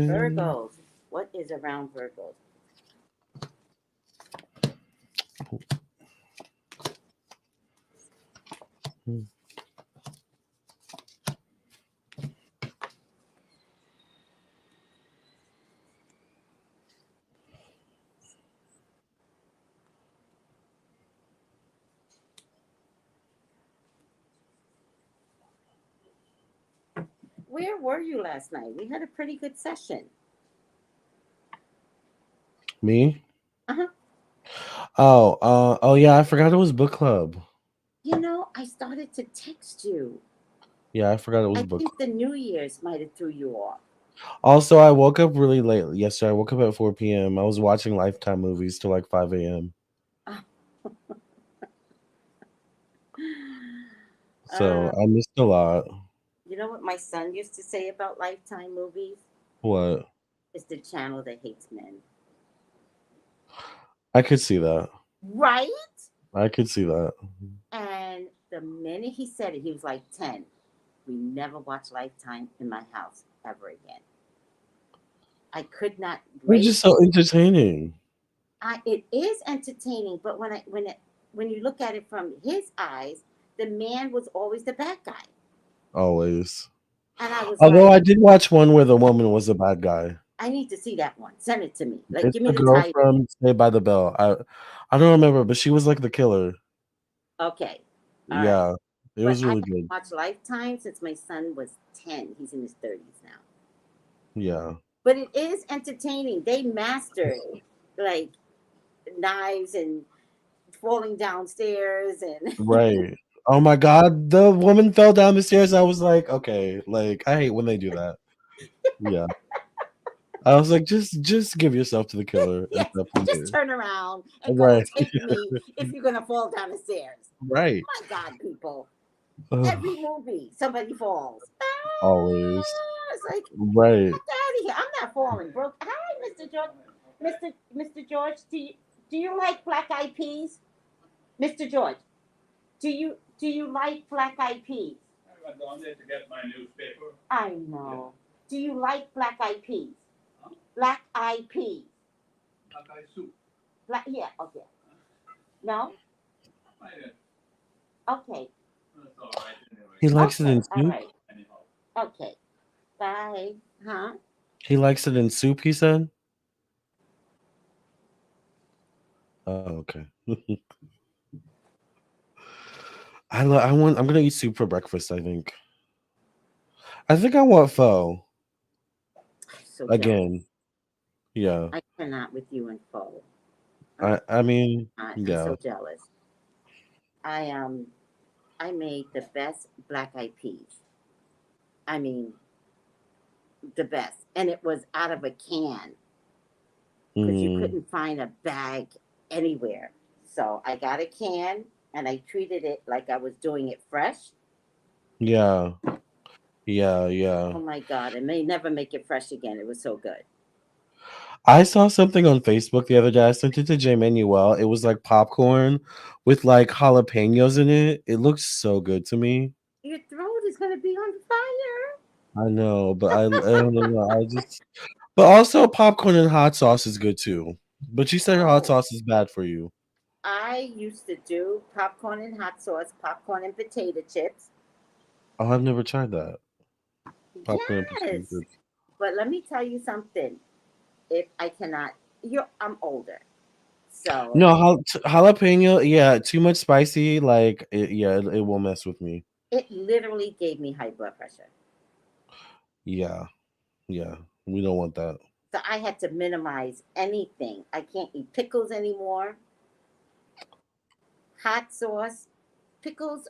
Speaker 2: Virgos. What is around Virgos? Where were you last night? We had a pretty good session.
Speaker 3: Me?
Speaker 2: Uh-huh.
Speaker 3: Oh yeah, I forgot it was book club.
Speaker 2: I started to text you.
Speaker 3: Yeah, I forgot it was
Speaker 2: I
Speaker 3: book
Speaker 2: think
Speaker 3: club.
Speaker 2: the New Year's might have threw you off.
Speaker 3: Also, I woke up really late yesterday. I woke up at 4 p.m. I was watching Lifetime movies till like 5 a.m. So
Speaker 2: Uh,
Speaker 3: I missed a lot.
Speaker 2: you know what my son used to say about Lifetime movies?
Speaker 3: What?
Speaker 2: It's the channel that hates men.
Speaker 3: I could see that.
Speaker 2: Right?
Speaker 3: I could see that.
Speaker 2: And the minute he said it, he was like 10. We never watched Lifetime in my house ever again. I could not
Speaker 3: It's
Speaker 2: break.
Speaker 3: just so entertaining.
Speaker 2: It is entertaining, but when you look at it from his eyes, the man was always the bad guy.
Speaker 3: Always.
Speaker 2: And I was
Speaker 3: Although
Speaker 2: like,
Speaker 3: I did watch one where the woman was a bad guy.
Speaker 2: I need to see that one. Send it to me. Like,
Speaker 3: It's
Speaker 2: give me
Speaker 3: the
Speaker 2: the
Speaker 3: girl
Speaker 2: title.
Speaker 3: from Saved by the Bell. I don't remember, but she was like the killer.
Speaker 2: Okay. All right.
Speaker 3: Yeah. It
Speaker 2: But
Speaker 3: was
Speaker 2: I
Speaker 3: really
Speaker 2: haven't
Speaker 3: good.
Speaker 2: watched Lifetime since my son was 10. He's in his 30s now.
Speaker 3: Yeah.
Speaker 2: But it is entertaining. They mastered like knives and falling downstairs and
Speaker 3: Right. Oh my god, the woman fell down the stairs. I was like, okay, like I hate when they do that. Yeah. I was like, just give yourself to the killer and
Speaker 2: yes,
Speaker 3: stuff from
Speaker 2: just
Speaker 3: there.
Speaker 2: turn around and come and
Speaker 3: Right.
Speaker 2: take me if you're gonna fall down the stairs.
Speaker 3: Right.
Speaker 2: My God, people.
Speaker 3: Ugh,
Speaker 2: Every movie, somebody falls.
Speaker 3: always.
Speaker 2: It's like,
Speaker 3: Right.
Speaker 2: get out of here. I'm not falling, bro. Hi, Mr. George. Mr. George, do you like black eyed peas? Mr. George, do you like black eyed peas?
Speaker 4: I went down there to get my newspaper.
Speaker 2: I know. Do you like black eyed peas?
Speaker 4: Huh?
Speaker 2: Black eyed peas.
Speaker 4: Black eye soup.
Speaker 2: Yeah, okay. No?
Speaker 4: I did.
Speaker 2: Okay.
Speaker 4: That's all right anyway.
Speaker 3: He likes it
Speaker 2: Okay.
Speaker 3: in
Speaker 2: All
Speaker 3: soup.
Speaker 2: right.
Speaker 4: Anyhow.
Speaker 2: Okay. Bye. Huh?
Speaker 3: He likes it in soup, he said. Oh, okay. I'm gonna eat soup for breakfast, I think. I think I want pho
Speaker 2: So jealous.
Speaker 3: again. Yeah.
Speaker 2: I cannot with you and pho.
Speaker 3: I mean,
Speaker 2: I'm
Speaker 3: yeah.
Speaker 2: so jealous. I I made the best black eyed peas. I mean the best. And it was out of a can because you
Speaker 3: Mm,
Speaker 2: couldn't find a bag anywhere. So I got a can and I treated it like I was doing it fresh.
Speaker 3: yeah. Yeah, yeah.
Speaker 2: Oh my God. I may never make it fresh again. It was so good.
Speaker 3: I saw something on Facebook the other day. I sent it to J Manuel. It was like popcorn with like jalapenos in it. It looks so good to me.
Speaker 2: Your throat is going to be on fire.
Speaker 3: I know, but I don't know. But also popcorn and hot sauce is good too. But you said hot
Speaker 2: Oh,
Speaker 3: sauce is bad for you.
Speaker 2: I used to do popcorn and hot sauce, popcorn and potato chips.
Speaker 3: Oh, I've never tried that. Popcorn and potato
Speaker 2: Yes.
Speaker 3: chips.
Speaker 2: But let me tell you something. If I cannot, I'm older. So
Speaker 3: No, jalapeno. Yeah, too much spicy. Like, it will mess with me.
Speaker 2: it literally gave me high blood pressure.
Speaker 3: Yeah, yeah. We don't want that.
Speaker 2: So I had to minimize anything. I can't eat pickles anymore. Hot sauce. pickles.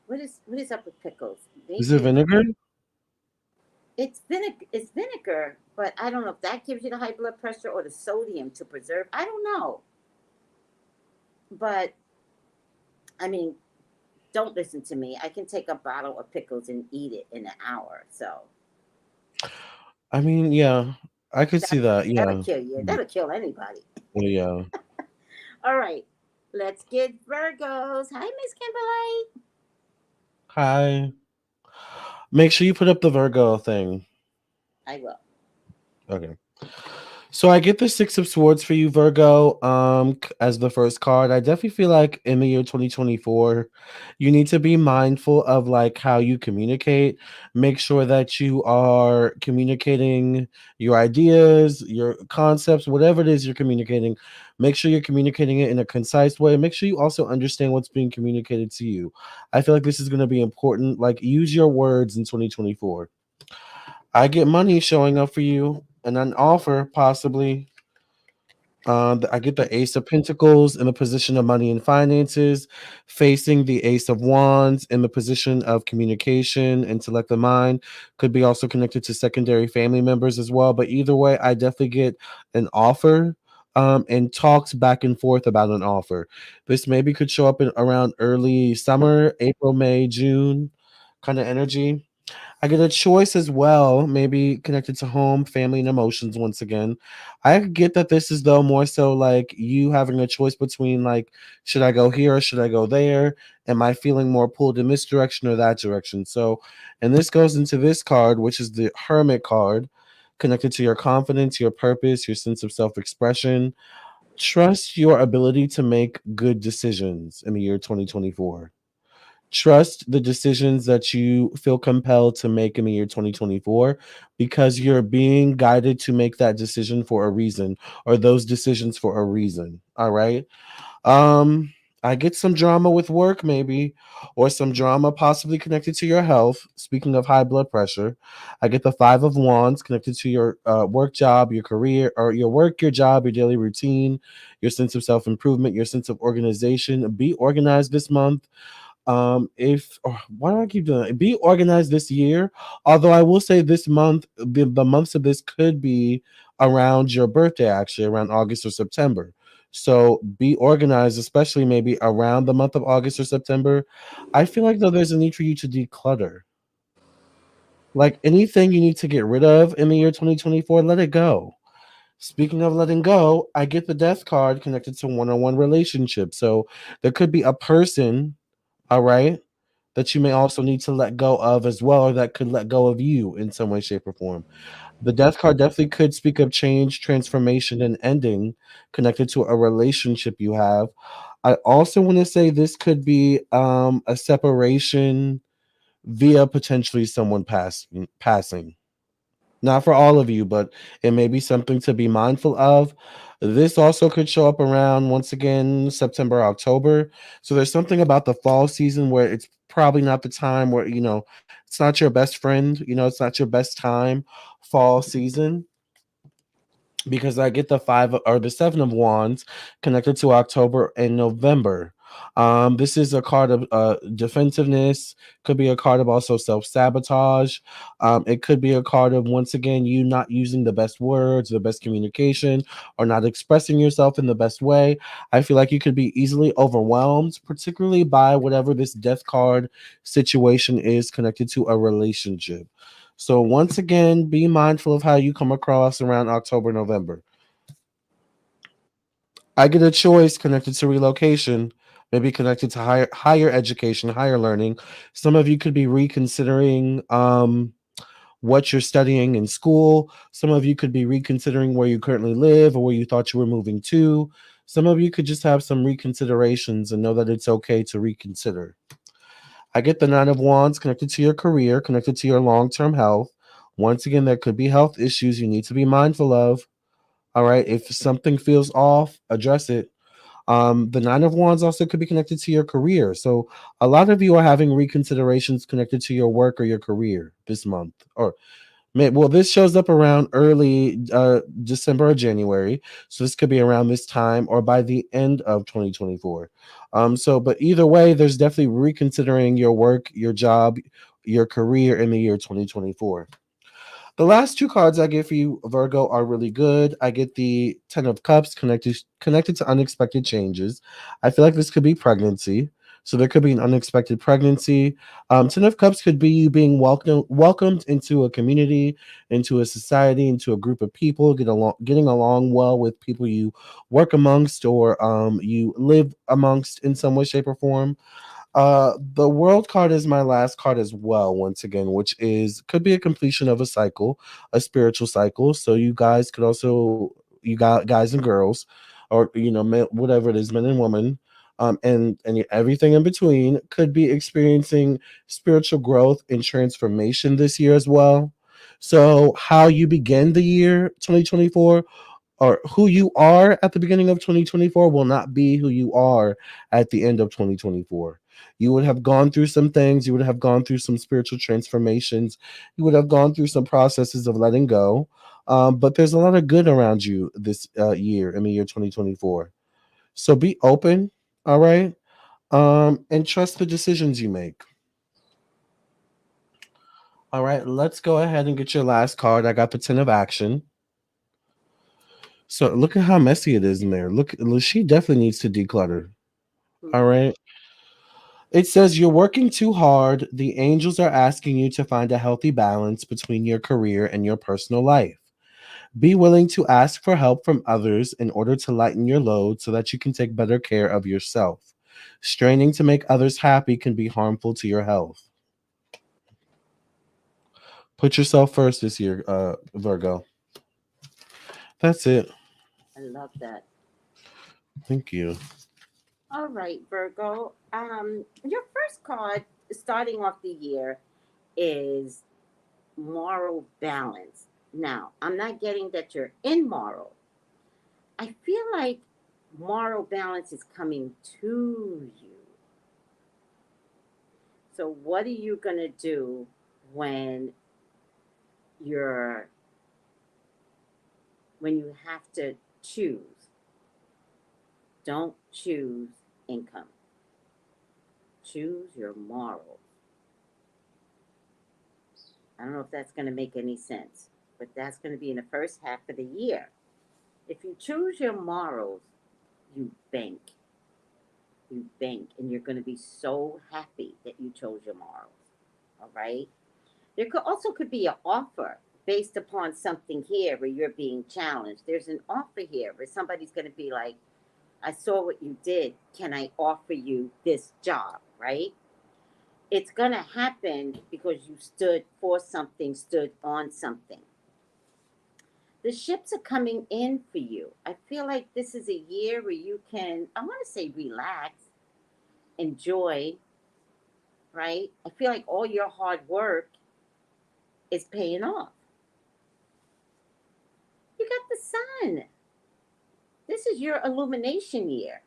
Speaker 2: What is up with pickles?
Speaker 3: Is it
Speaker 2: Maybe
Speaker 3: vinegar?
Speaker 2: it's vinegar. It's vinegar, but I don't know if that gives you the high blood pressure or the sodium to preserve. I don't know, but I mean, don't listen to me. I can take a bottle of pickles and eat it in an hour. So
Speaker 3: I mean, yeah, I could see
Speaker 2: that
Speaker 3: that.
Speaker 2: that'll
Speaker 3: Yeah.
Speaker 2: kill you. That'll kill anybody.
Speaker 3: Yeah.
Speaker 2: All right, let's get Virgos. Hi, Miss Kimberly.
Speaker 3: Hi. Make sure you put up the Virgo thing.
Speaker 2: I will.
Speaker 3: Okay. So I get the Six of Swords for you, Virgo, as the first card. I definitely feel like in the year 2024, you need to be mindful of like how you communicate. Make sure that you are communicating your ideas, your concepts, whatever it is you're communicating. Make sure you're communicating it in a concise way. Make sure you also understand what's being communicated to you. I feel like this is going to be important. Like use your words in 2024. I get money showing up for you and an offer possibly. I get the Ace of Pentacles in the position of money and finances, facing the Ace of Wands in the position of communication, intellect, and mind. Could be also connected to secondary family members as well. But either way, I definitely get an offer and talks back and forth about an offer. This maybe could show up in around early summer, April, May, June kind of energy. I get a choice as well, maybe connected to home, family, and emotions once again. I get that this is though more so like you having a choice between like, should I go here or should I go there? Am I feeling more pulled in this direction or that direction? So, and this goes into this card, which is the Hermit card, connected to your confidence, your purpose, your sense of self expression. Trust your ability to make good decisions in the year 2024. Trust the decisions that you feel compelled to make in the year 2024 because you're being guided to make that decision for a reason or those decisions for a reason. All right. Um, I get some drama with work, maybe, or some drama possibly connected to your health. Speaking of high blood pressure, I get the Five of Wands connected to your work job, your career, or your work, your job, your daily routine, your sense of self improvement, your sense of organization. Be organized this month. If why do I keep doing it? Be organized this year. Although I will say this month, the months of this could be around your birthday, actually, around August or September. So be organized, especially maybe around the month of August or September. I feel like though there's a need for you to declutter. Like anything you need to get rid of in the year 2024, let it go. Speaking of letting go, I get the death card connected to one-on-one relationships. So there could be a person, all right, that you may also need to let go of as well, or that could let go of you in some way, shape, or form. The death card definitely could speak of change, transformation, and ending connected to a relationship you have. I also want to say this could be a separation via potentially someone passing. Not for all of you, but it may be something to be mindful of. This also could show up around once again September, October. So there's something about the fall season where it's probably not the time where it's not your best friend, it's not your best time fall season because I get the five or the seven of wands connected to October and November. This is a card of defensiveness, could be a card of also self sabotage. It could be a card of once again you not using the best words, the best communication, or not expressing yourself in the best way. I feel like you could be easily overwhelmed, particularly by whatever this death card situation is connected to a relationship. So once again, be mindful of how you come across around October, November. I get a choice connected to relocation, maybe connected to higher education, higher learning. Some of you could be reconsidering what you're studying in school. Some of you could be reconsidering where you currently live or where you thought you were moving to. Some of you could just have some reconsiderations and know that it's okay to reconsider. I get the Nine of Wands connected to your career, connected to your long term health. Once again, there could be health issues you need to be mindful of. All right. If something feels off, address it. The Nine of Wands also could be connected to your career. So a lot of you are having reconsiderations connected to your work or your career this month, or Well, this shows up around early December or January, so this could be around this time or by the end of 2024. But either way, there's definitely reconsidering your work, your job, your career in the year 2024. The last two cards I get for you, Virgo, are really good. I get the Ten of Cups connected to unexpected changes. I feel like this could be pregnancy. So there could be an unexpected pregnancy. Ten of Cups could be you being welcomed into a community, into a society, into a group of people, getting along well with people you work amongst or you live amongst in some way, shape, or form. The world card is my last card as well, once again, which is could be a completion of a cycle, a spiritual cycle. So you guys could also, you got guys and girls, or whatever it is, men and women, and everything in between could be experiencing spiritual growth and transformation this year as well. So how you begin the year 2024, or who you are at the beginning of 2024, will not be who you are at the end of 2024. You would have gone through some things, you would have gone through some spiritual transformations, you would have gone through some processes of letting go. But there's a lot of good around you this year, in the year 2024. So be open, all right? And trust the decisions you make. All right, let's go ahead and get your last card. I got the 10 of action. So look at how messy it is in there. Look, she definitely needs to declutter. All
Speaker 2: Mhm.
Speaker 3: right. It says you're working too hard. The angels are asking you to find a healthy balance between your career and your personal life. Be willing to ask for help from others in order to lighten your load so that you can take better care of yourself. Straining to make others happy can be harmful to your health. Put yourself first this year, Virgo. That's it.
Speaker 2: I love that.
Speaker 3: Thank you.
Speaker 2: All right, Virgo. Your first card starting off the year is moral balance. Now, I'm not getting that you're immoral. I feel like moral balance is coming to you. So, what are you going to do when you're when you have to choose? Don't choose income. Choose your morals. I don't know if that's going to make any sense, but that's going to be in the first half of the year. If you choose your morals, you bank. You bank, and you're going to be so happy that you chose your morals. All right. There could be an offer based upon something here where you're being challenged. There's an offer here where somebody's going to be like, I saw what you did. Can I offer you this job? Right? It's going to happen because you stood for something, stood on something. The ships are coming in for you. I feel like this is a year where you can, I want to say, relax, enjoy, right? I feel like all your hard work is paying off. You got the sun. This is your illumination year,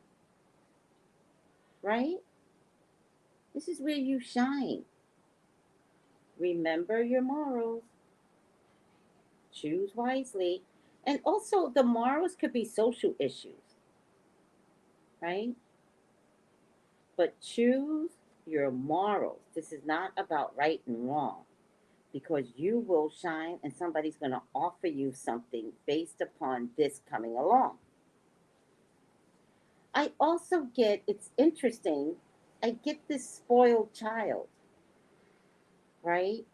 Speaker 2: right? This is where you shine. Remember your morals, choose wisely. And also, the morals could be social issues, right? But choose your morals. This is not about right and wrong because you will shine and somebody's going to offer you something based upon this coming along. I also get, it's interesting, I get this spoiled child, right?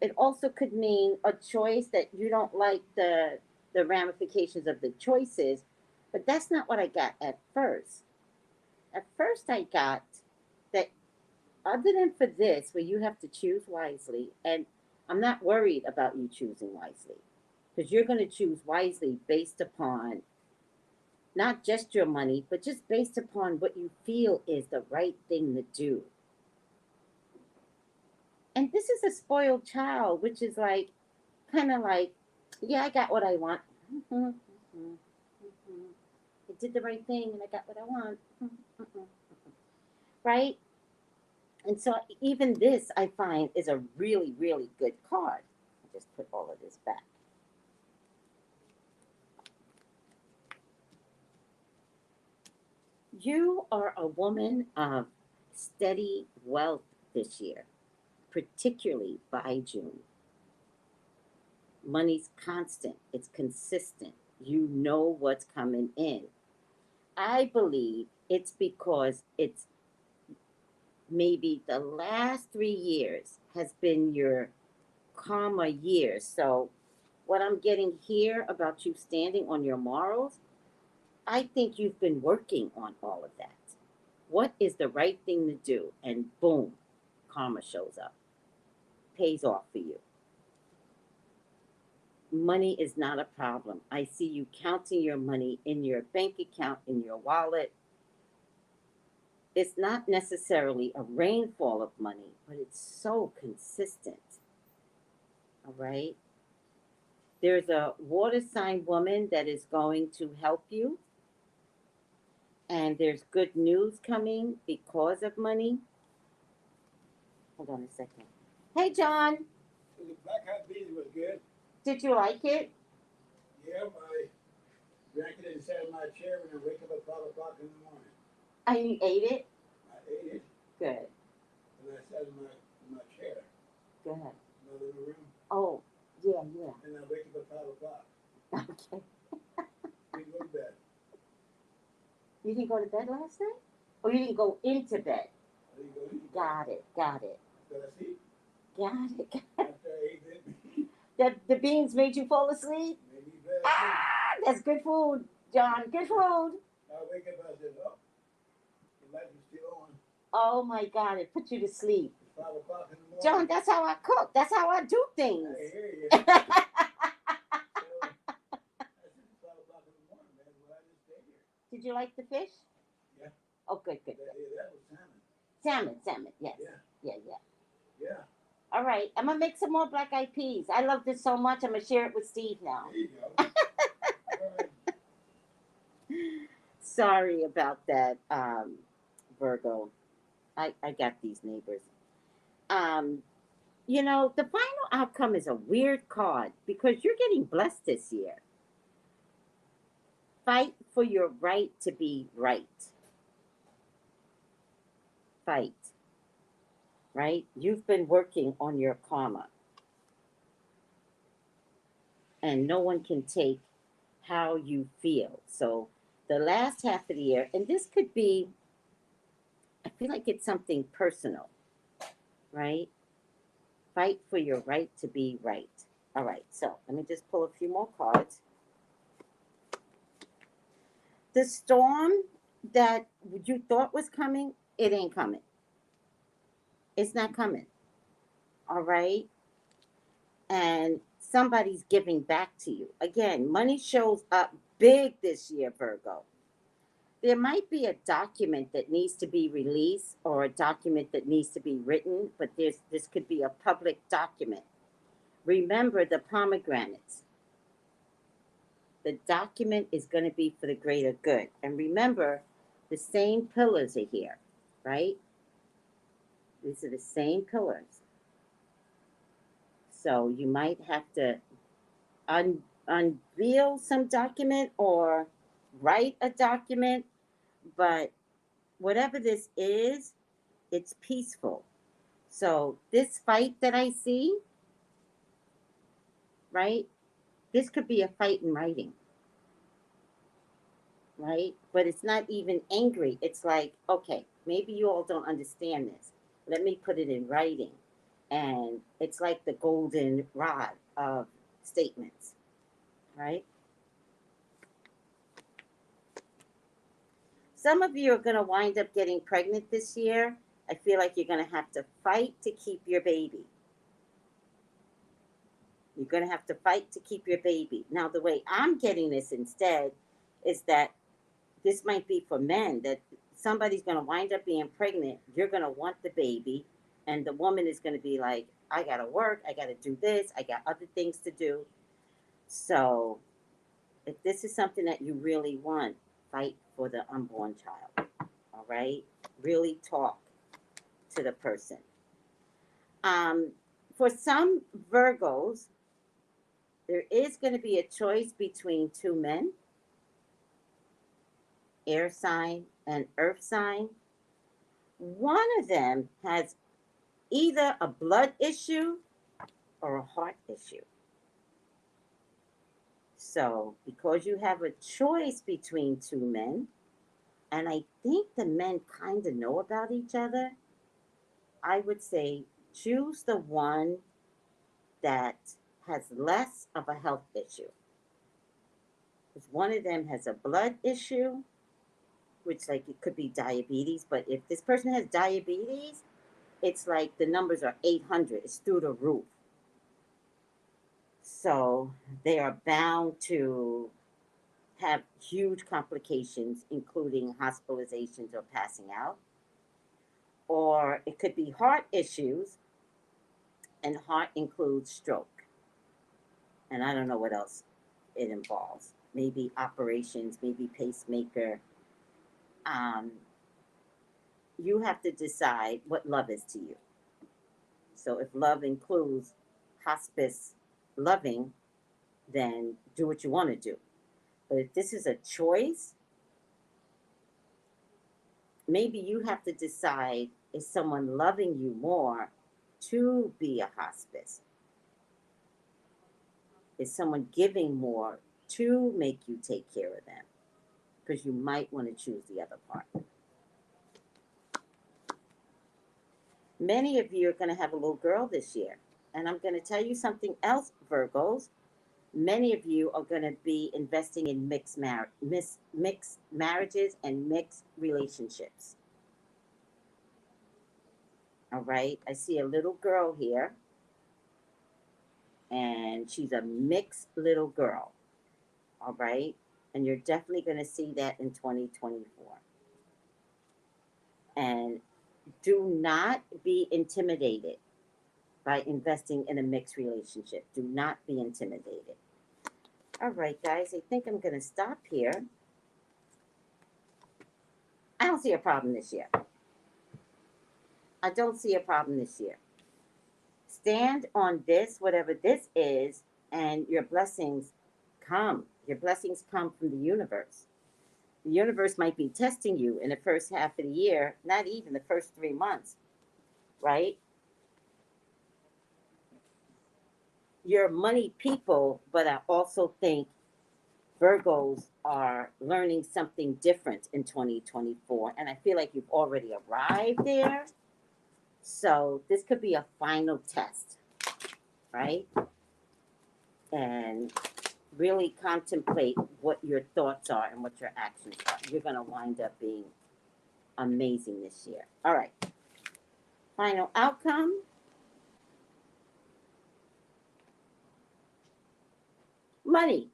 Speaker 2: It also could mean a choice that you don't like the ramifications of the choices, but that's not what I got at first. At first I got that other than for this where you have to choose wisely, and I'm not worried about you choosing wisely because you're going to choose wisely based upon not just your money, but just based upon what you feel is the right thing to do. And this is a spoiled child, which is like, kind of like, yeah, I got what I want. Mhm, mhm, mhm. I did the right thing and I got what I want. Mhm, mhm. Right? And so, even this I find is a really, really good card. just put all of this back. You are a woman of steady wealth this year, particularly by June. Money's constant, it's consistent. You know what's coming in. I believe it's because it's maybe the last 3 years has been your karma years. So, what I'm getting here about you standing on your morals, I think you've been working on all of that. What is the right thing to do? And boom, karma shows up, pays off for you. Money is not a problem. I see you counting your money in your bank account, in your wallet. It's not necessarily a rainfall of money, but it's so consistent. All right. There's a water sign woman that is going to help you, and there's good news coming because of money. Hold on a second. Hey, John,
Speaker 5: The black hot beans was good.
Speaker 2: did you like it?
Speaker 5: Yeah, I drank it and sat in my chair when I wake up at 5 o'clock in the morning.
Speaker 2: And you ate it?
Speaker 5: I ate it
Speaker 2: Good.
Speaker 5: and I sat in my chair
Speaker 2: Good.
Speaker 5: in my living room.
Speaker 2: Oh, yeah.
Speaker 5: And I wake up at 5 o'clock.
Speaker 2: Okay.
Speaker 5: Didn't go to bed.
Speaker 2: You didn't go to bed last night? Or you didn't go into bed?
Speaker 5: I didn't go to bed.
Speaker 2: Got it.
Speaker 5: Did I sleep?
Speaker 2: Got it.
Speaker 5: After I ate it,
Speaker 2: The beans made you fall asleep?
Speaker 5: made me bad.
Speaker 2: Ah, that's good food, John. Good food.
Speaker 5: I wake up and I said, oh, the light is still on.
Speaker 2: Oh my God, it put you to sleep.
Speaker 5: It's 5 o'clock in the morning.
Speaker 2: John, that's how I cook. That's how I do
Speaker 5: I
Speaker 2: things.
Speaker 5: hear you. So, I said, it's 5 o'clock in the morning, man. Well, I just stay here.
Speaker 2: Did you like the fish?
Speaker 5: Yeah.
Speaker 2: Oh, good.
Speaker 5: That was salmon.
Speaker 2: Salmon, yes.
Speaker 5: Yeah.
Speaker 2: Yeah.
Speaker 5: Yeah.
Speaker 2: All right, I'm gonna make some more black eyed peas. I love this so much. I'm gonna share it with Steve now.
Speaker 5: There you go. All right.
Speaker 2: Sorry about that, Virgo. I got these neighbors. The final outcome is a weird card because you're getting blessed this year. Fight for your right to be right. Fight. Right? You've been working on your karma. And no one can take how you feel. So the last half of the year, and this could be, I feel like it's something personal, right? Fight for your right to be right. All right, so let me just pull a few more cards. The storm that you thought was coming, it ain't coming. It's not coming. All right? And somebody's giving back to you. Again, money shows up big this year, Virgo. There might be a document that needs to be released or a document that needs to be written, but this could be a public document. Remember the pomegranates. The document is going to be for the greater good. And remember, the same pillars are here, right? These are the same pillars. So you might have to unveil some document or write a document, but whatever this is, it's peaceful. So this fight that I see, right? This could be a fight in writing, right? But it's not even angry. It's like, okay, maybe you all don't understand this. Let me put it in writing. And it's like the golden rod of statements, right? Some of you are going to wind up getting pregnant this year. I feel like you're going to have to fight to keep your baby. You're going to have to fight to keep your baby. Now, the way I'm getting this instead is that this might be for men, that somebody's going to wind up being pregnant. You're going to want the baby. And the woman is going to be like, I got to work. I got to do this. I got other things to do. So if this is something that you really want, fight for the unborn child. All right? Really talk to the person. For some Virgos, There is going to be a choice between two men, air sign and earth sign. One of them has either a blood issue or a heart issue. So, because you have a choice between two men, and I think the men kind of know about each other, I would say choose the one that has less of a health issue. If one of them has a blood issue, which like it could be diabetes, but if this person has diabetes, it's like the numbers are 800, it's through the roof. So they are bound to have huge complications, including hospitalizations or passing out. Or it could be heart issues, and heart includes stroke. And I don't know what else it involves. Maybe operations, maybe pacemaker. You have to decide what love is to you. So if love includes hospice loving, then do what you want to do. But if this is a choice, maybe you have to decide, is someone loving you more to be a hospice? Is someone giving more to make you take care of them? Because you might want to choose the other part. Many of you are going to have a little girl this year. And I'm going to tell you something else, Virgos. Many of you are going to be investing in mixed marriages and mixed relationships. All right. I see a little girl here. And she's a mixed little girl. All right. And you're definitely going to see that in 2024. And do not be intimidated by investing in a mixed relationship. Do not be intimidated. All right, guys, I think I'm going to stop here. I don't see a problem this year. I don't see a problem this year. Stand on this, whatever this is, and your blessings come. Your blessings come from the universe. The universe might be testing you in the first half of the year, not even the first 3 months, right? You're money people, but I also think Virgos are learning something different in 2024. And I feel like you've already arrived there. So this could be a final test, right? And really contemplate what your thoughts are and what your actions are. You're going to wind up being amazing this year. All right. Final outcome. Money.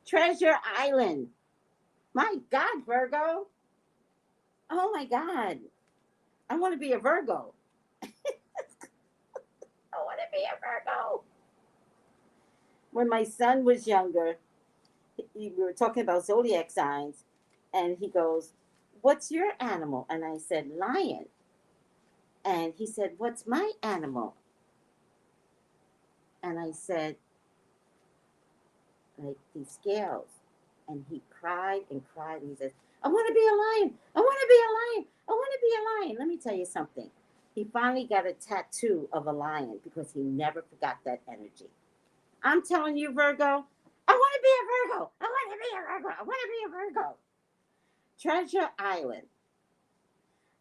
Speaker 2: Treasure Island. My God, Virgo. Oh my God. I want to be a Virgo. I want to be a Virgo. When my son was younger, we were talking about zodiac signs, and he goes, "What's your animal?" And I said, "Lion." And he said, "What's my animal?" And I said, "Like these scales." And he cried and cried, and he says, "I want to be a lion. I want to be a lion. I want to be a lion." Let me tell you something. He finally got a tattoo of a lion because he never forgot that energy. I'm telling you, Virgo, I want to be a Virgo. I want to be a Virgo. I want to be a Virgo. Treasure Island.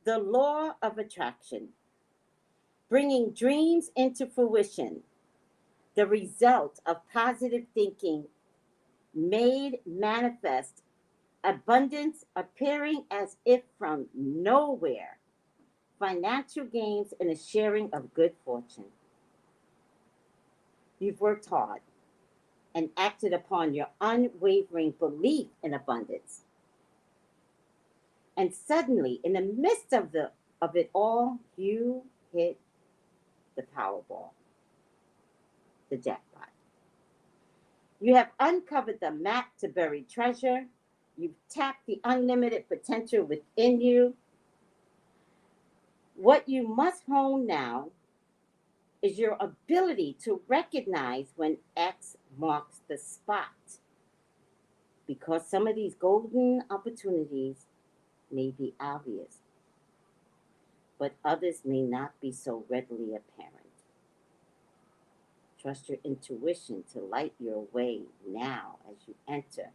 Speaker 2: The law of attraction. Bringing dreams into fruition. The result of positive thinking made manifest. Abundance appearing as if from nowhere. Financial gains and a sharing of good fortune. You've worked hard and acted upon your unwavering belief in abundance. And suddenly, in the midst of it all, you hit the Powerball, the jackpot. You have uncovered the map to buried treasure. You've tapped the unlimited potential within you. What you must hone now is your ability to recognize when X marks the spot. Because some of these golden opportunities may be obvious, but others may not be so readily apparent. Trust your intuition to light your way now as you enter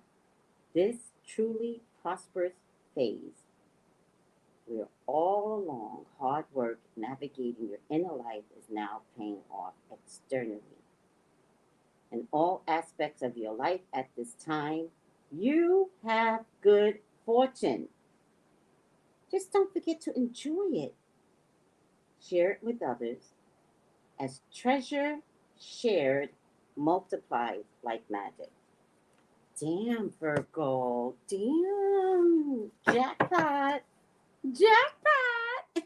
Speaker 2: this truly prosperous phase where all along hard work navigating your inner life is now paying off externally. In all aspects of your life at this time, you have good fortune. Just don't forget to enjoy it. Share it with others, as treasure shared multiplies like magic. Damn, Virgo. Damn. Jackpot. Jackpot.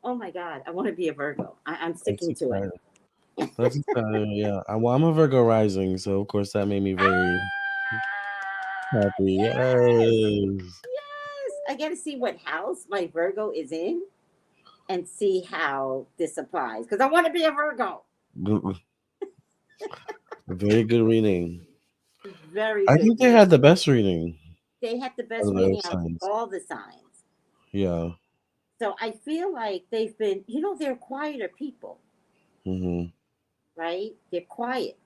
Speaker 2: Oh my God. I want to be a Virgo. I'm sticking to it.
Speaker 3: That's exciting, yeah. Well, I'm a Virgo rising, so of course that made me very happy. Yes.
Speaker 2: Yes. I got to see what house my Virgo is in and see how this applies because I want to be a Virgo.
Speaker 3: Very good reading.
Speaker 2: Very
Speaker 3: I
Speaker 2: good.
Speaker 3: think they had the best reading.
Speaker 2: They had the best
Speaker 3: Of
Speaker 2: reading
Speaker 3: those
Speaker 2: of
Speaker 3: signs.
Speaker 2: all the signs.
Speaker 3: Yeah.
Speaker 2: So I feel like they've been, they're quieter people,
Speaker 3: Mm-hmm.
Speaker 2: right? They're quiet.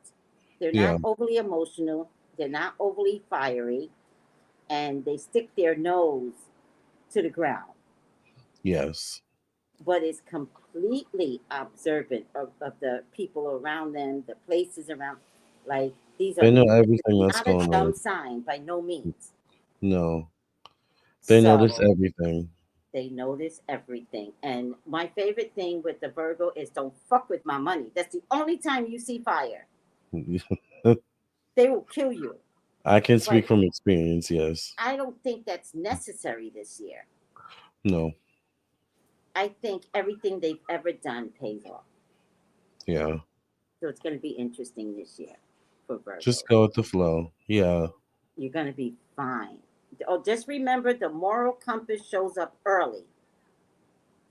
Speaker 2: They're
Speaker 3: Yeah.
Speaker 2: not overly emotional. They're not overly fiery. And they stick their nose to the ground.
Speaker 3: Yes.
Speaker 2: But is completely observant of the people around them, the places around. Like, these
Speaker 3: They
Speaker 2: are
Speaker 3: know everything that's
Speaker 2: not a
Speaker 3: going
Speaker 2: dumb
Speaker 3: on.
Speaker 2: sign by no means.
Speaker 3: No. They
Speaker 2: So,
Speaker 3: notice everything.
Speaker 2: They notice everything. And my favorite thing with the Virgo is don't fuck with my money. That's the only time you see fire. They will kill you.
Speaker 3: I can speak
Speaker 2: But
Speaker 3: from experience, yes.
Speaker 2: I don't think that's necessary this year.
Speaker 3: No.
Speaker 2: I think everything they've ever done pays off.
Speaker 3: Yeah.
Speaker 2: So it's going to be interesting this year for Virgo.
Speaker 3: Just go with the flow. Yeah.
Speaker 2: You're going to be fine. Oh, just remember the moral compass shows up early.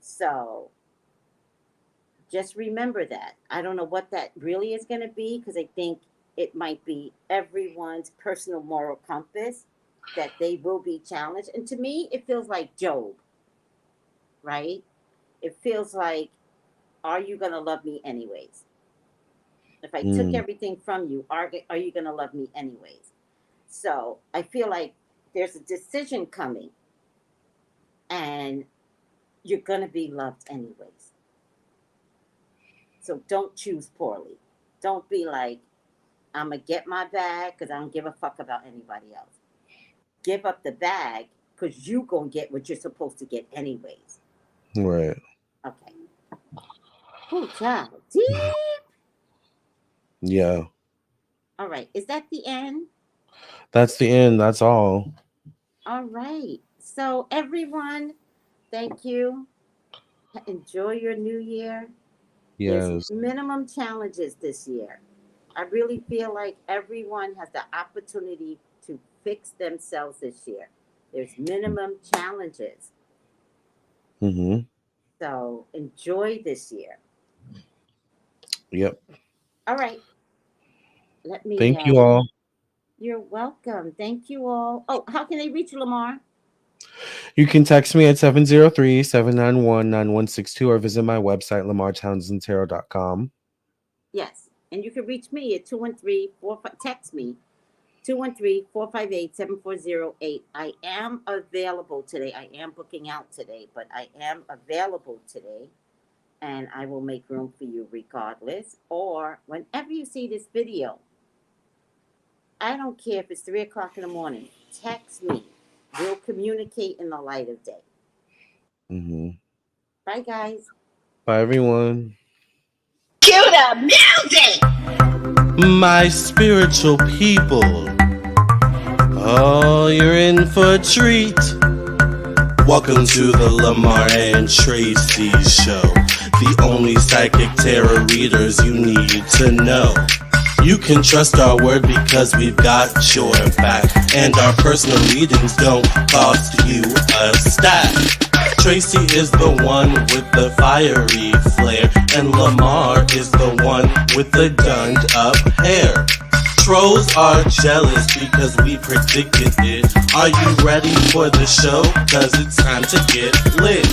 Speaker 2: So just remember that. I don't know what that really is going to be because I think it might be everyone's personal moral compass that they will be challenged. And to me, it feels like Job, right? It feels like, are you going to love me anyways? If I took everything from you, are you going to love me anyways? So I feel like there's a decision coming and you're going to be loved anyways. So don't choose poorly. Don't be like, I'm going to get my bag because I don't give a fuck about anybody else. Give up the bag because you're going to get what you're supposed to get anyways.
Speaker 3: Right.
Speaker 2: Okay. Oh, child. Deep.
Speaker 3: Yeah.
Speaker 2: All right. Is that the end?
Speaker 3: That's the end. That's all.
Speaker 2: All right. So, everyone, thank you. Enjoy your new year.
Speaker 3: Yes.
Speaker 2: There's minimum challenges this year. I really feel like everyone has the opportunity to fix themselves this year. There's minimum challenges.
Speaker 3: Mm-hmm.
Speaker 2: So, enjoy this year.
Speaker 3: Yep.
Speaker 2: All right. Let me.
Speaker 3: Thank you all.
Speaker 2: You're welcome. Thank you all. Oh, how can they reach you, Lamar?
Speaker 3: You can text me at 703-791-9162 or visit my website, lamartownsendtarot.com.
Speaker 2: Yes. And you can reach me at 213-45. Text me 213-458-7408. I am available today. I am booking out today, but I am available today. And I will make room for you regardless. Or whenever you see this video, I don't care if it's 3 o'clock in the morning. Text me. We'll communicate in the light of day.
Speaker 3: Mm-hmm.
Speaker 2: Bye, guys.
Speaker 3: Bye, everyone.
Speaker 2: Cue the music!
Speaker 1: My spiritual people. Oh, you're in for a treat. Welcome to the Lamar and Tracy Show. The only psychic tarot readers you need to know. You can trust our word because we've got your back. And our personal readings don't cost you a stack. Tracy is the one with the fiery flair, and Lamar is the one with the done up hair. Trolls are jealous because we predicted it. Are you ready for the show? 'Cause it's time to get lit.